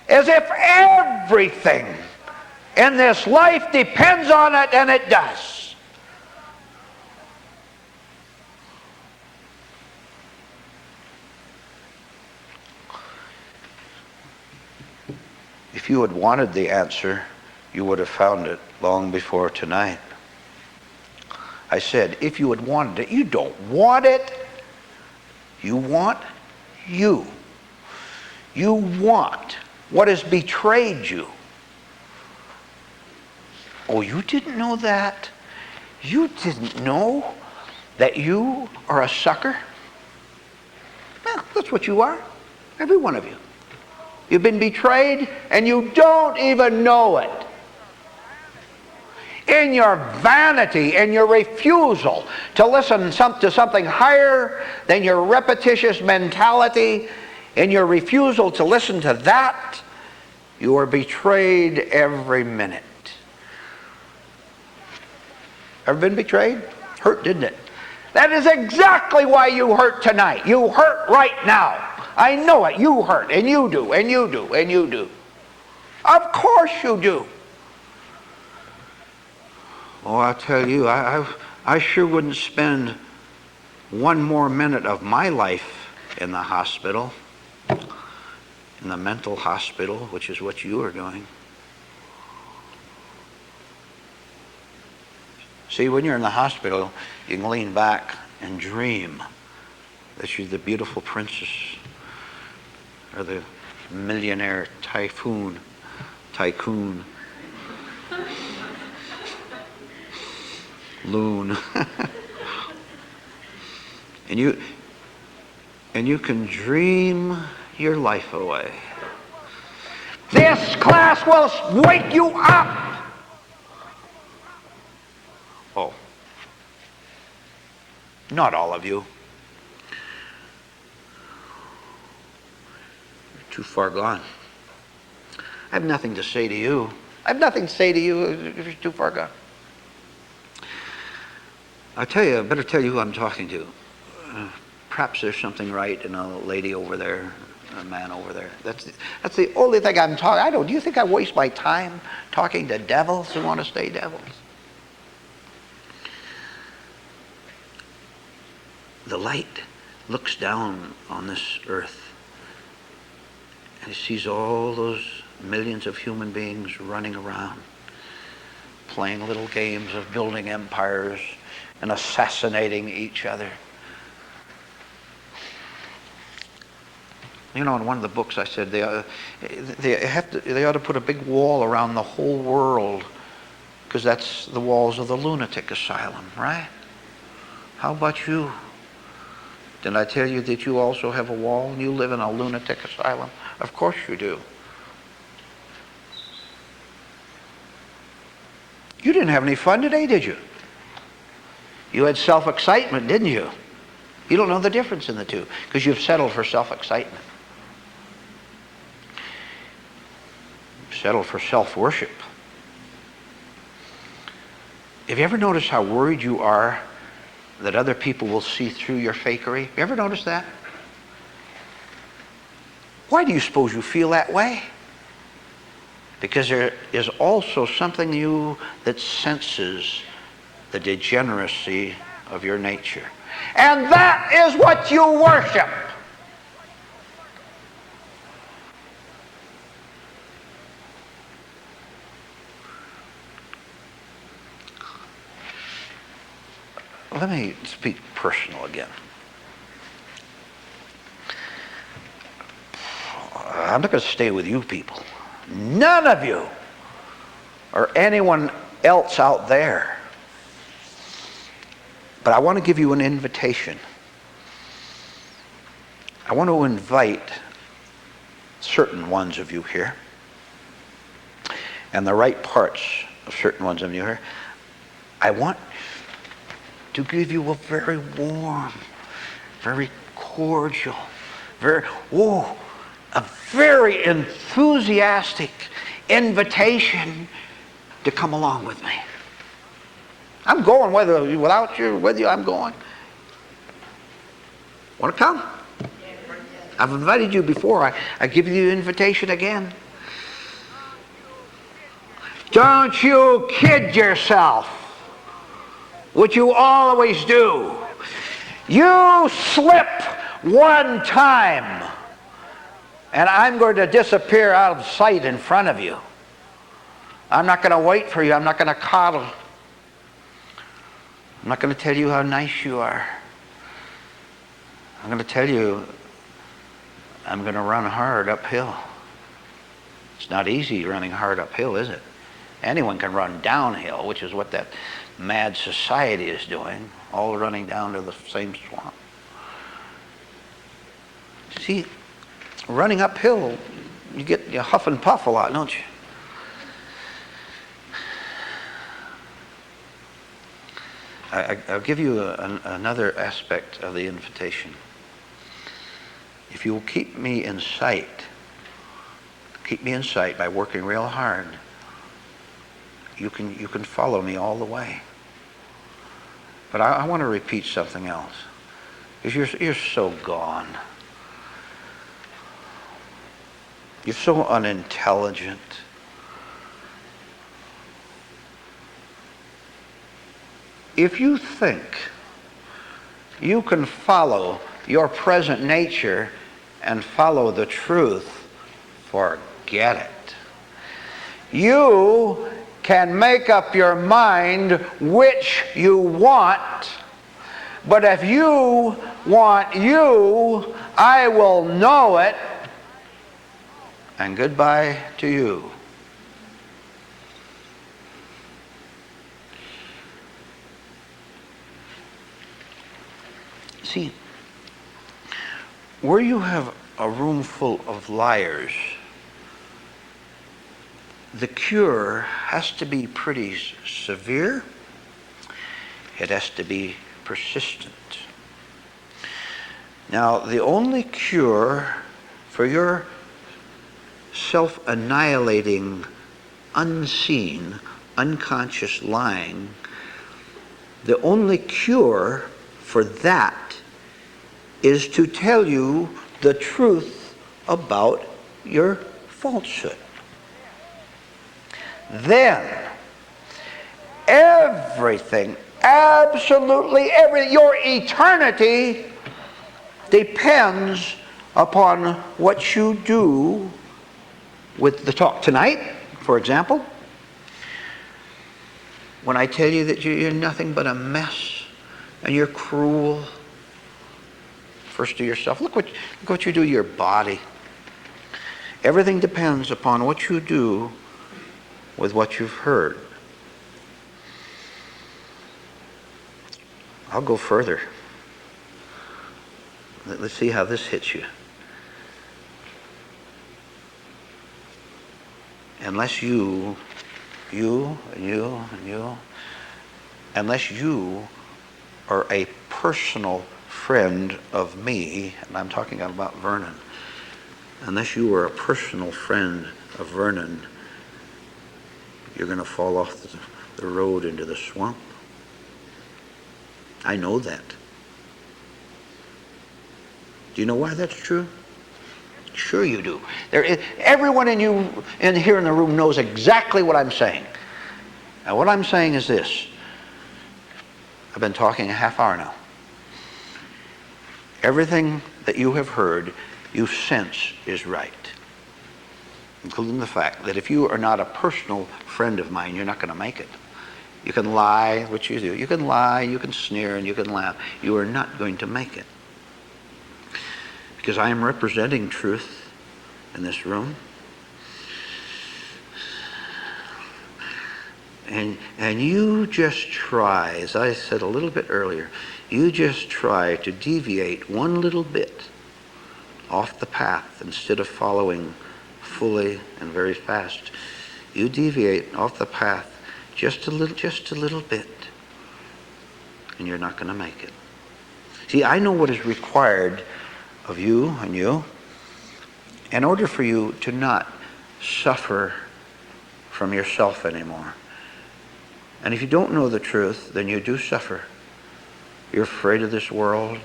As if everything in this life depends on it, and it does. If you had wanted the answer, you would have found it long before tonight. I said, if you had wanted it. You don't want it. You want you. You want what has betrayed you. Oh, you didn't know that? You didn't know that you are a sucker? Well, that's what you are. Every one of you. You've been betrayed and you don't even know it. In your vanity and your refusal to listen to something higher than your repetitious mentality, in your refusal to listen to that, you are betrayed every minute. Ever been betrayed? Hurt, didn't it? That is exactly why you hurt tonight. You hurt right now. I know it. You hurt, and you do, and you do, and you do. Of course you do. Oh, I'll tell you, I sure wouldn't spend one more minute of my life in the hospital, in the mental hospital, which is what you are doing. See, when you're in the hospital, you can lean back and dream that you're the beautiful princess or the millionaire tycoon. Loon. and you can dream your life away. This class will wake you up. Oh, not all of you. You're too far gone. I have nothing to say to you. I have nothing to say to you if you're too far gone. I better tell you who I'm talking to. Perhaps there's something right in a lady over there, a man over there. That's the only thing I'm talking. Do you think I waste my time talking to devils who want to stay devils? The light looks down on this earth and it sees all those millions of human beings running around, playing little games of building empires and assassinating each other. You know, in one of the books I said they ought to put a big wall around the whole world, because that's the walls of the lunatic asylum, right? How about you? Didn't I tell you that you also have a wall and you live in a lunatic asylum? Of course you do. You didn't have any fun today, did you? You had self-excitement, didn't you? You don't know the difference in the two because you've settled for self-excitement. You've settled for self-worship. Have you ever noticed how worried you are that other people will see through your fakery? You ever noticed that? Why do you suppose you feel that way? Because there is also something in you that senses the degeneracy of your nature. And that is what you worship. Let me speak personal again. I'm not going to stay with you people. None of you or anyone else out there. But I want to give you an invitation. I want to invite certain ones of you here, and the right parts certain ones of you here, I want to give you a very warm, very cordial, a very enthusiastic invitation to come along with me. I'm going, whether without you or with you, I'm going. Want to come? I've invited you before. I give you the invitation again. Don't you kid yourself, which you always do. You slip one time, and I'm going to disappear out of sight in front of you. I'm not going to wait for you. I'm not going to coddle. I'm not going to tell you how nice you are. I'm going to tell you I'm going to run hard uphill. It's not easy running hard uphill, is it? Anyone can run downhill, which is what that mad society is doing, all running down to the same swamp. See, running uphill, you huff and puff a lot, don't you? I'll give you another aspect of the invitation. If you will keep me in sight by working real hard, you can follow me all the way. But I want to repeat something else, because you're so gone. You're so unintelligent. If you think you can follow your present nature and follow the truth, forget it. You can make up your mind which you want, but if you want you, I will know it, and goodbye to you. See, where you have a room full of liars, the cure has to be pretty severe. It has to be persistent. Now, the only cure for your self-annihilating, unseen, unconscious lying, the only cure for that is to tell you the truth about your falsehood. Then, everything, absolutely everything, your eternity depends upon what you do with the talk. Tonight, for example, when I tell you that you're nothing but a mess and you're cruel, first to yourself, look what you do to your body. Everything depends upon what you do with what you've heard. I'll go further. Let's see how this hits you. Unless you, unless you are a personal friend of me, and I'm talking about Vernon, unless you are a personal friend of Vernon, you're going to fall off the road into the swamp. I know that. Do you know why that's true? Sure you do. Everyone in here in the room knows exactly what I'm saying. Now what I'm saying is this. I've been talking a half hour now. Everything that you have heard, you sense is right. Including the fact that if you are not a personal friend of mine, you're not going to make it. You can lie, which you do. You can lie, you can sneer, and you can laugh. You are not going to make it. Because I am representing truth in this room. And you just try, as I said a little bit earlier, you just try to deviate one little bit off the path instead of following fully and very fast. You deviate off the path Just a little bit. And you're not going to make it. See, I know what is required of you and you in order for you to not suffer from yourself anymore. And if you don't know the truth, then you do suffer. You're afraid of this world,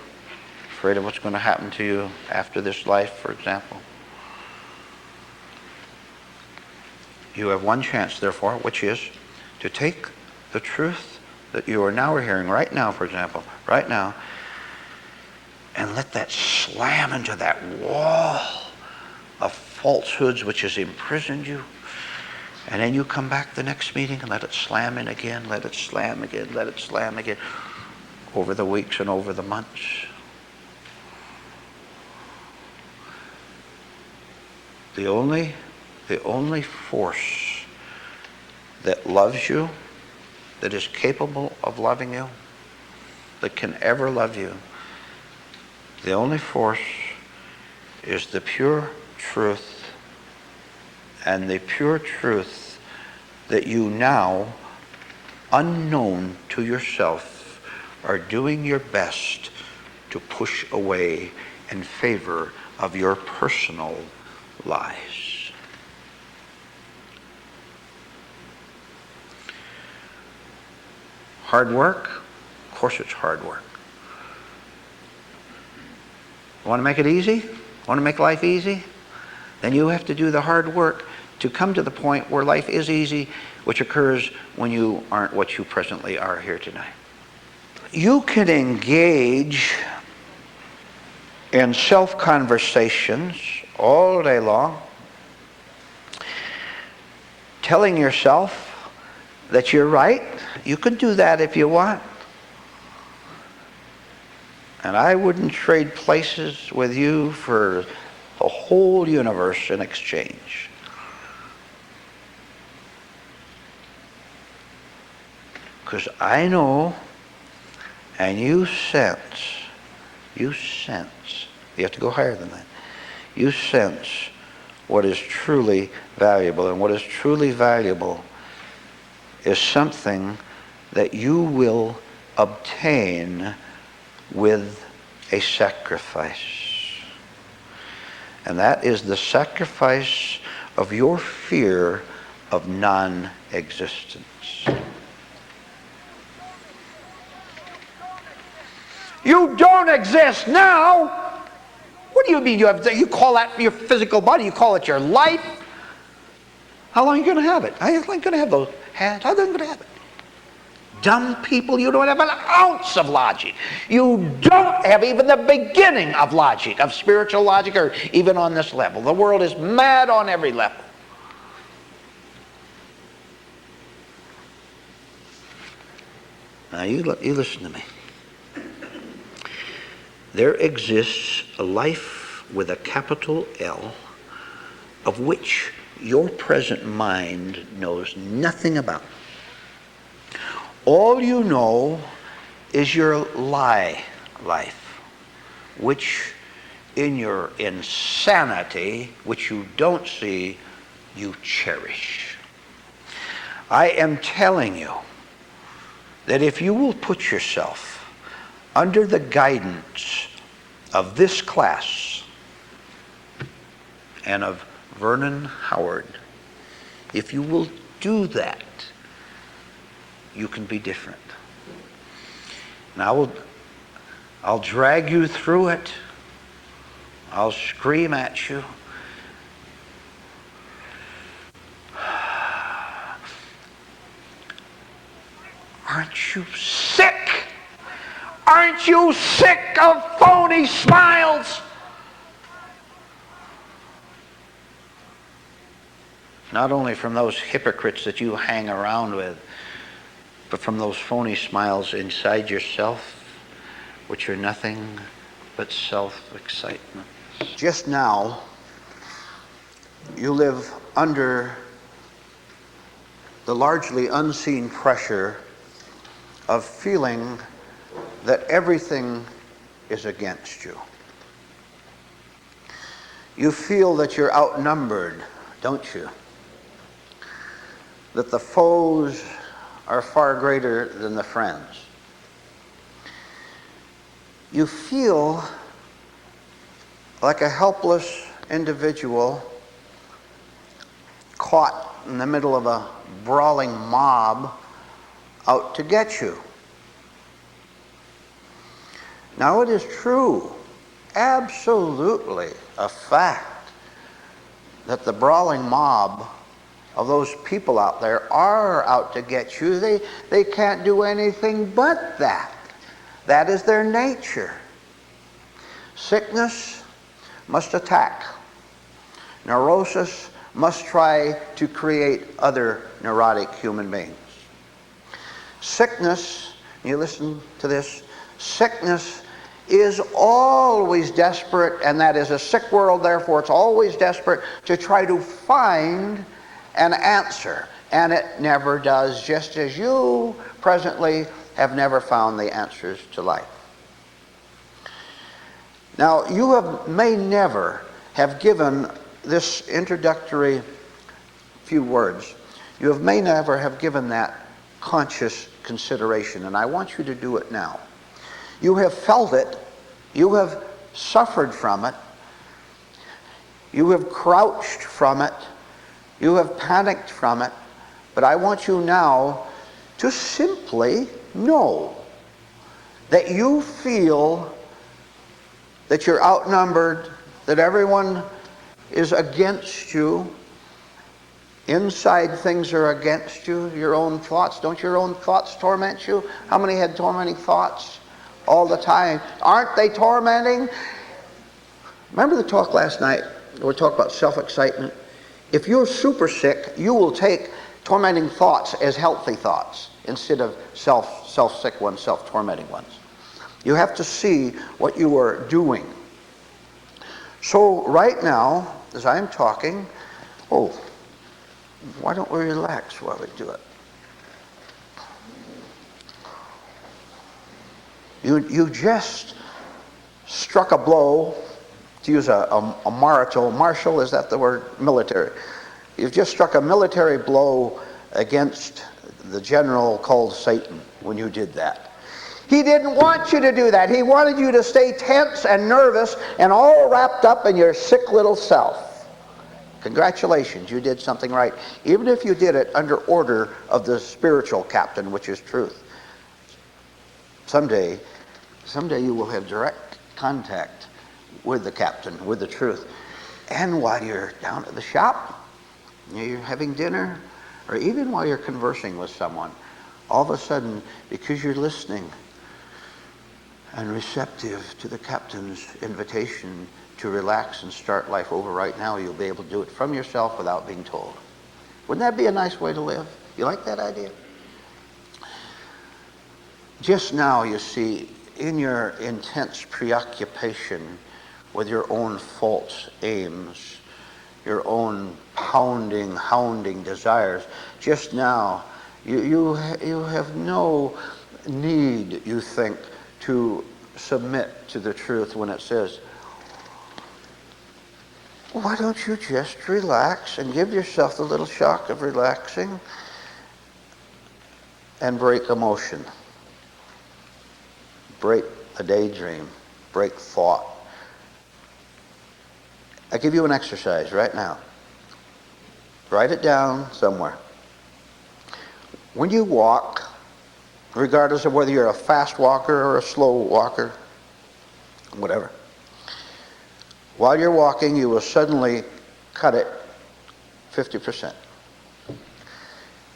afraid of what's going to happen to you after this life, for example. You have one chance, therefore, which is to take the truth that you are now hearing right now, for example, right now, and let that slam into that wall of falsehoods which has imprisoned you. And then you come back the next meeting and let it slam in again, let it slam again, let it slam again, over the weeks and over the months. The only force that loves you, that is capable of loving you, that can ever love you, the only force is the pure truth, and the pure truth that you now, unknown to yourself, are doing your best to push away in favor of your personal lies. Hard work? Of course it's hard work. Want to make it easy? Want to make life easy? Then you have to do the hard work to come to the point where life is easy, which occurs when you aren't what you presently are here tonight. You can engage in self-conversations all day long, telling yourself that you're right. You can do that if you want. And I wouldn't trade places with you for the whole universe in exchange. Because I know, and you sense, you have to go higher than that. You sense what is truly valuable. And what is truly valuable is something that you will obtain with a sacrifice. And that is the sacrifice of your fear of non-existence. You don't exist now. What do you mean you call that your physical body? You call it your life? How long are you going to have it? How long are you going to have those hands? How long are you going to have it? Dumb people, you don't have an ounce of logic. You don't have even the beginning of logic, of spiritual logic, or even on this level. The world is mad on every level. Now you listen to me. There exists a life with a capital L of which your present mind knows nothing about. All you know is your lie life, which in your insanity, which you don't see, you cherish. I am telling you that if you will put yourself under the guidance of this class and of Vernon Howard, if you will do that, you can be different. And I'll drag you through it. I'll scream at you. Aren't you sick? Aren't you sick of phony smiles? Not only from those hypocrites that you hang around with, but from those phony smiles inside yourself, which are nothing but self-excitement. Just now, you live under the largely unseen pressure of feeling that everything is against you. You feel that you're outnumbered, don't you? That the foes are far greater than the friends. You feel like a helpless individual caught in the middle of a brawling mob out to get you. Now, it is true, absolutely a fact, that the brawling mob of those people out there are out to get you. They can't do anything but that. That is their nature. Sickness must attack. Neurosis must try to create other neurotic human beings. Sickness, you listen to this, sickness is always desperate, and that is a sick world, therefore it's always desperate to try to find an answer. And it never does, just as you presently have never found the answers to life. Now, may never have given this introductory few words, may never have given that conscious consideration, and I want you to do it now. You have felt it, you have suffered from it, you have crouched from it, you have panicked from it, but I want you now to simply know that you feel that you're outnumbered, that everyone is against you. Inside things are against you, your own thoughts. Don't your own thoughts torment you? How many had tormenting thoughts all the time? Aren't they tormenting? Remember the talk last night? We talked about self-excitement. If you're super sick, you will take tormenting thoughts as healthy thoughts instead of self-sick ones, self-tormenting ones. You have to see what you are doing. So right now, as I'm talking, why don't we relax while we do it? You just struck a blow, to use a martial, is that the word? Military. You've just struck a military blow against the general called Satan when you did that. He didn't want you to do that. He wanted you to stay tense and nervous and all wrapped up in your sick little self. Congratulations, you did something right, even if you did it under order of the spiritual captain, which is truth. Someday you will have direct contact with the captain, with the truth. And while you're down at the shop, you're having dinner, or even while you're conversing with someone, all of a sudden, because you're listening and receptive to the captain's invitation to relax and start life over right now, you'll be able to do it from yourself without being told. Wouldn't that be a nice way to live? You like that idea? Just now, you see, in your intense preoccupation with your own false aims, your own hounding desires, just now, you have no need, you think, to submit to the truth when it says, why don't you just relax and give yourself the little shock of relaxing and break emotion, break a daydream, break thought. I give you an exercise right now. Write it down somewhere. When you walk, regardless of whether you're a fast walker or a slow walker, whatever, while you're walking, you will suddenly cut it 50%.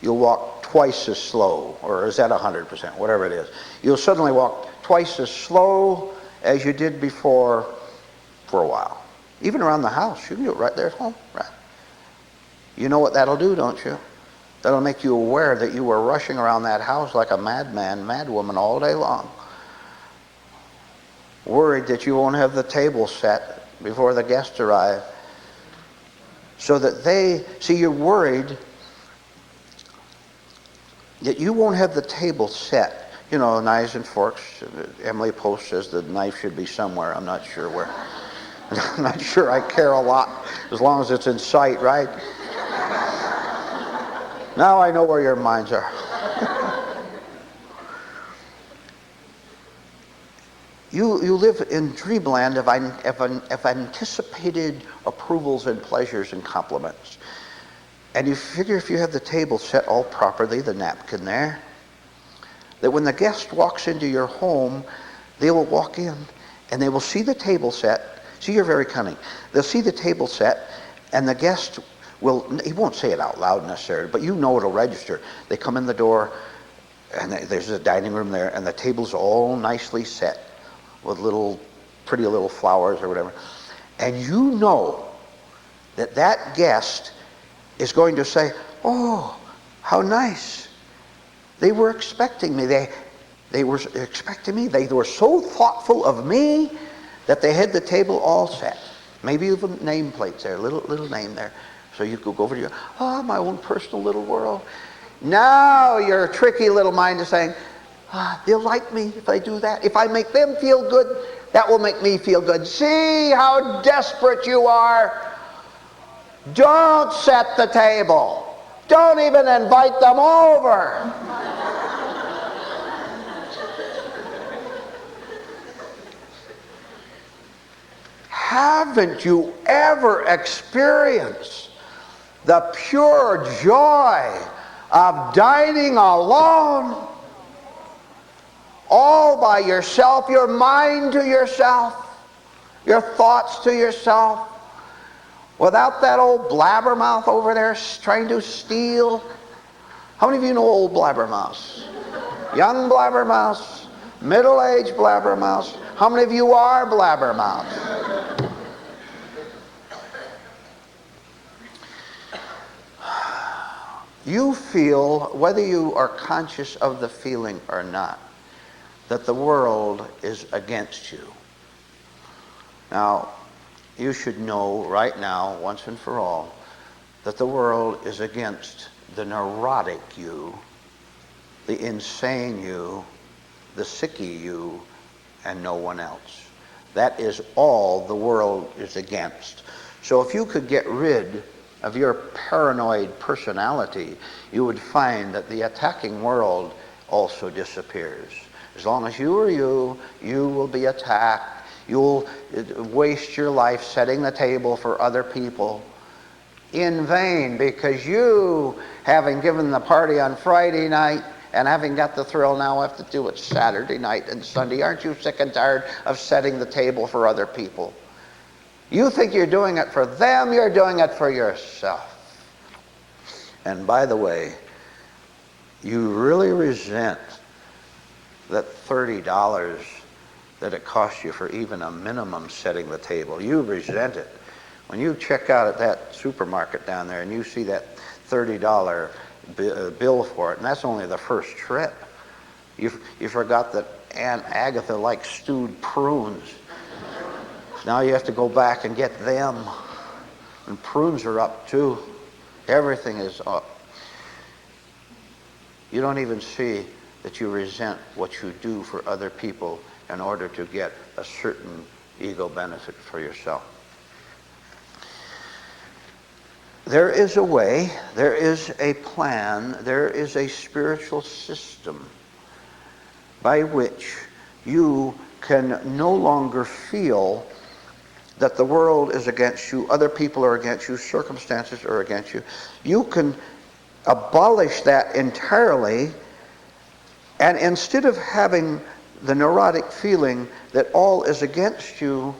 You'll walk twice as slow, or is that 100%, whatever it is. You'll suddenly walk twice as slow as you did before for a while. Even around the house, you can do it right there at home, right? You know what that'll do, don't you? That'll make you aware that you were rushing around that house like a madman, madwoman all day long, worried that you won't have the table set before the guests arrive, so that you're worried that you won't have the table set. You know, knives and forks. Emily Post says the knife should be somewhere. I'm not sure where. I'm not sure I care a lot, as long as it's in sight, right? Now I know where your minds are. You live in dreamland of anticipated approvals and pleasures and compliments. And you figure if you have the table set all properly, the napkin there, that when the guest walks into your home, they will walk in and they will see the table set. See, you're very cunning. They'll see the table set, and the guest he won't say it out loud necessarily, but you know it'll register. They come in the door, and there's a dining room there, and the table's all nicely set with pretty little flowers or whatever. And you know that guest is going to say, "Oh, how nice. They were expecting me. They were expecting me. They were so thoughtful of me that they had the table all set." Maybe even nameplates there, little name there. So you could go over to your, my own personal little world. Now your tricky little mind is saying, they'll like me if I do that. If I make them feel good, that will make me feel good. See how desperate you are? Don't set the table. Don't even invite them over. Haven't you ever experienced the pure joy of dining alone? All by yourself, your mind to yourself, your thoughts to yourself, without that old blabbermouth over there trying to steal. How many of you know old blabbermouths? Young blabbermouths, middle-aged blabbermouths. How many of you are blabbermouths? You feel, whether you are conscious of the feeling or not, that the world is against you. Now, you should know right now, once and for all, that the world is against the neurotic you, the insane you, the sicky you, and no one else. That is all the world is against. So if you could get rid of your paranoid personality, you would find that the attacking world also disappears. As long as you are you will be attacked. You'll waste your life setting the table for other people in vain, because you, having given the party on Friday night and having got the thrill, now have to do it Saturday night and Sunday. Aren't you sick and tired of setting the table for other people? You think you're doing it for them, you're doing it for yourself. And by the way, you really resent that $30 that it costs you for even a minimum setting the table. You resent it. When you check out at that supermarket down there and you see that $30 bill for it, and that's only the first trip, you forgot that Aunt Agatha likes stewed prunes. Now you have to go back and get them. And prunes are up too. Everything is up. You don't even see that you resent what you do for other people in order to get a certain ego benefit for yourself. There is a way, there is a plan, there is a spiritual system by which you can no longer feel that the world is against you, other people are against you, circumstances are against you. You can abolish that entirely, and instead of having the neurotic feeling that all is against you,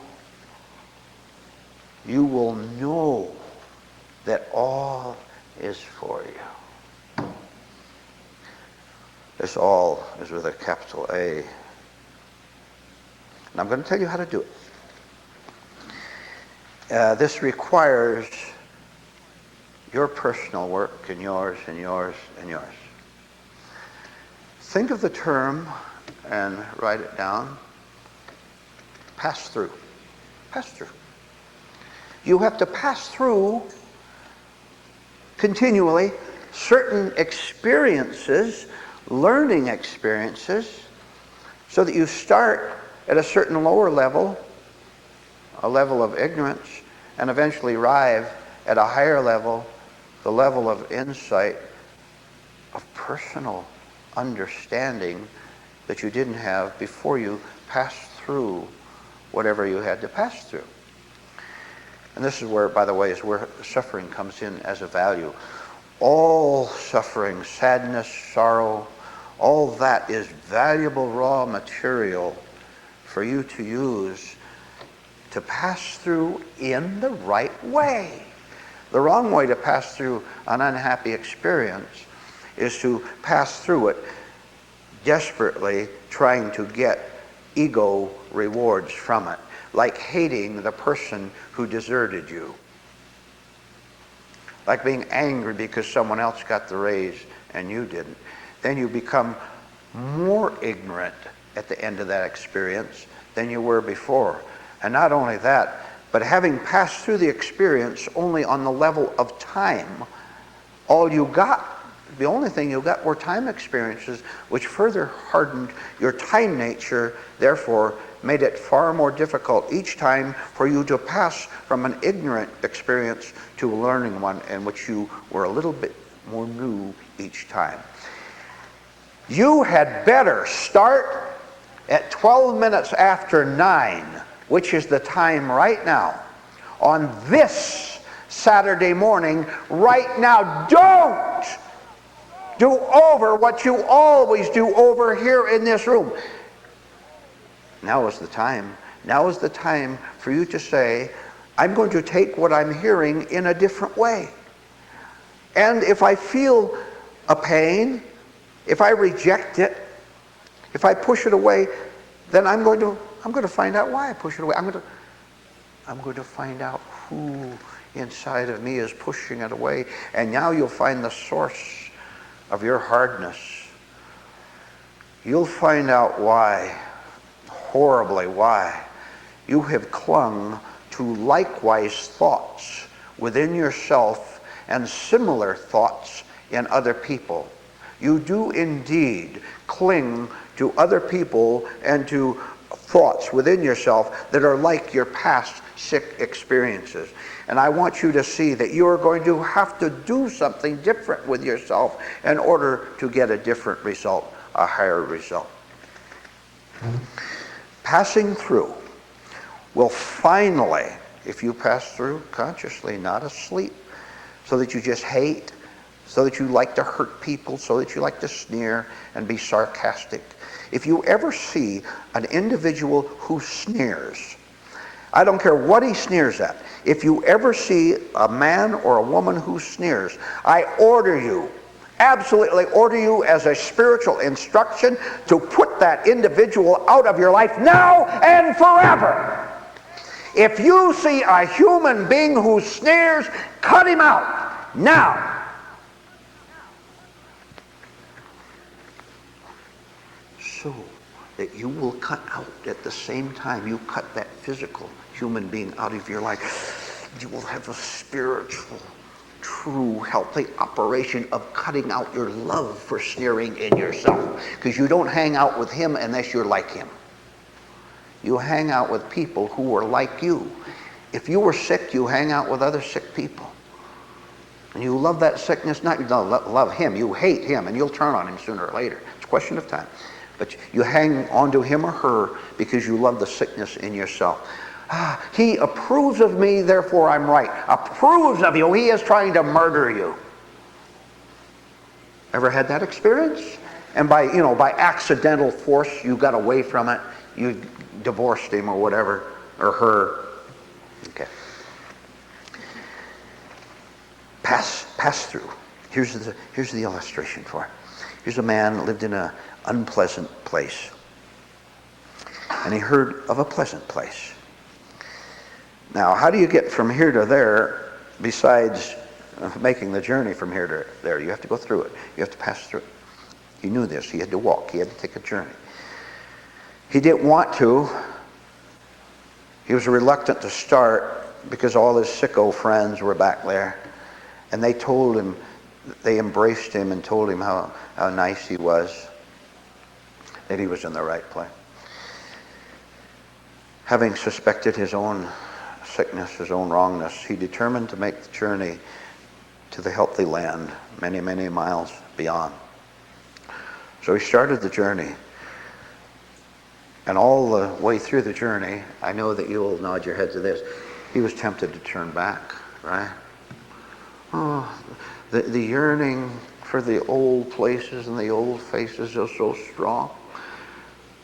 you will know that all is for you. This all is with a capital A. And I'm going to tell you how to do it. This requires your personal work and yours and yours and yours. Think of the term and write it down. Pass through. Pass through. You have to pass through continually certain experiences, learning experiences, so that you start at a certain lower level, a level of ignorance, and eventually arrive at a higher level, the level of insight, of personal understanding that you didn't have before you passed through whatever you had to pass through. And this is where, by the way, is where suffering comes in as a value. All suffering, sadness, sorrow, all that is valuable raw material for you to use to pass through in the right way. The wrong way to pass through an unhappy experience is to pass through it desperately trying to get ego rewards from it, like hating the person who deserted you, like being angry because someone else got the raise and you didn't. Then you become more ignorant at the end of that experience than you were before. And not only that, but having passed through the experience only on the level of time, all you got, the only thing you got were time experiences, which further hardened your time nature, therefore made it far more difficult each time for you to pass from an ignorant experience to a learning one in which you were a little bit more new each time. You had better start at 12 minutes after 9, which is the time right now, on this Saturday morning, right now. Don't do over what you always do over here in this room. Now is the time. Now is the time for you to say, I'm going to take what I'm hearing in a different way. And if I feel a pain, if I reject it, if I push it away, then I'm going to find out why I push it away. I'm going to find out who inside of me is pushing it away. And now you'll find the source of your hardness. You'll find out why, horribly why, you have clung to likewise thoughts within yourself and similar thoughts in other people. You do indeed cling to other people and to thoughts within yourself that are like your past sick experiences. And I want you to see that you are going to have to do something different with yourself in order to get a different result, a higher result. Passing through will finally, if you pass through consciously, not asleep, so that you just hate, so that you like to hurt people, so that you like to sneer and be sarcastic. If you ever see an individual who sneers, I don't care what he sneers at, if you ever see a man or a woman who sneers, I order you, absolutely order you as a spiritual instruction to put that individual out of your life now and forever. If you see a human being who sneers, cut him out now. So that you will cut out at the same time you cut that physical human being out of your life, you will have a spiritual, true, healthy operation of cutting out your love for sneering in yourself. Because you don't hang out with him unless you're like him. You hang out with people who are like you. If you were sick, you hang out with other sick people. And you love that sickness, not you don't love him, you hate him, and you'll turn on him sooner or later. It's a question of time. But you hang on to him or her because you love the sickness in yourself. He approves of me, therefore I'm right. Approves of you, he is trying to murder you. Ever had that experience? And by accidental force, you got away from it. You divorced him or whatever, or her. Okay. Pass through. Here's the illustration for it. Here's a man who lived in an unpleasant place. And he heard of a pleasant place. Now, how do you get from here to there besides making the journey from here to there? You have to go through it. You have to pass through it. He knew this. He had to walk. He had to take a journey. He didn't want to. He was reluctant to start because all his sicko friends were back there. And they told him, they embraced him and told him how nice he was, that he was in the right place. Having suspected his own sickness, his own wrongness, he determined to make the journey to the healthy land, many, many miles beyond. So he started the journey. And all the way through the journey, I know that you will nod your head to this, he was tempted to turn back, right? Oh, the yearning for the old places and the old faces is so strong.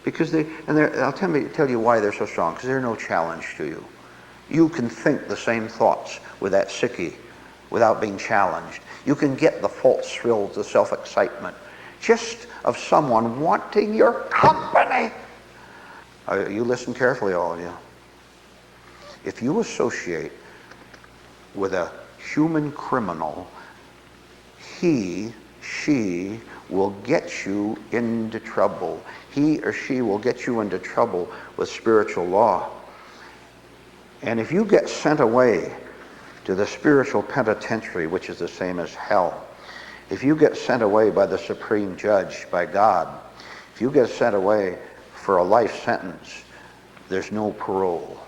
Because I'll tell you why they're so strong, because they're no challenge to you. You can think the same thoughts with that sickie without being challenged. You can get the false thrills, the self-excitement, just of someone wanting your company. You listen carefully, all of you. If you associate with a human criminal, he, she will get you into trouble. He or she will get you into trouble with spiritual law. And if you get sent away to the spiritual penitentiary, which is the same as hell, if you get sent away by the supreme judge, by God, if you get sent away for a life sentence, there's no parole.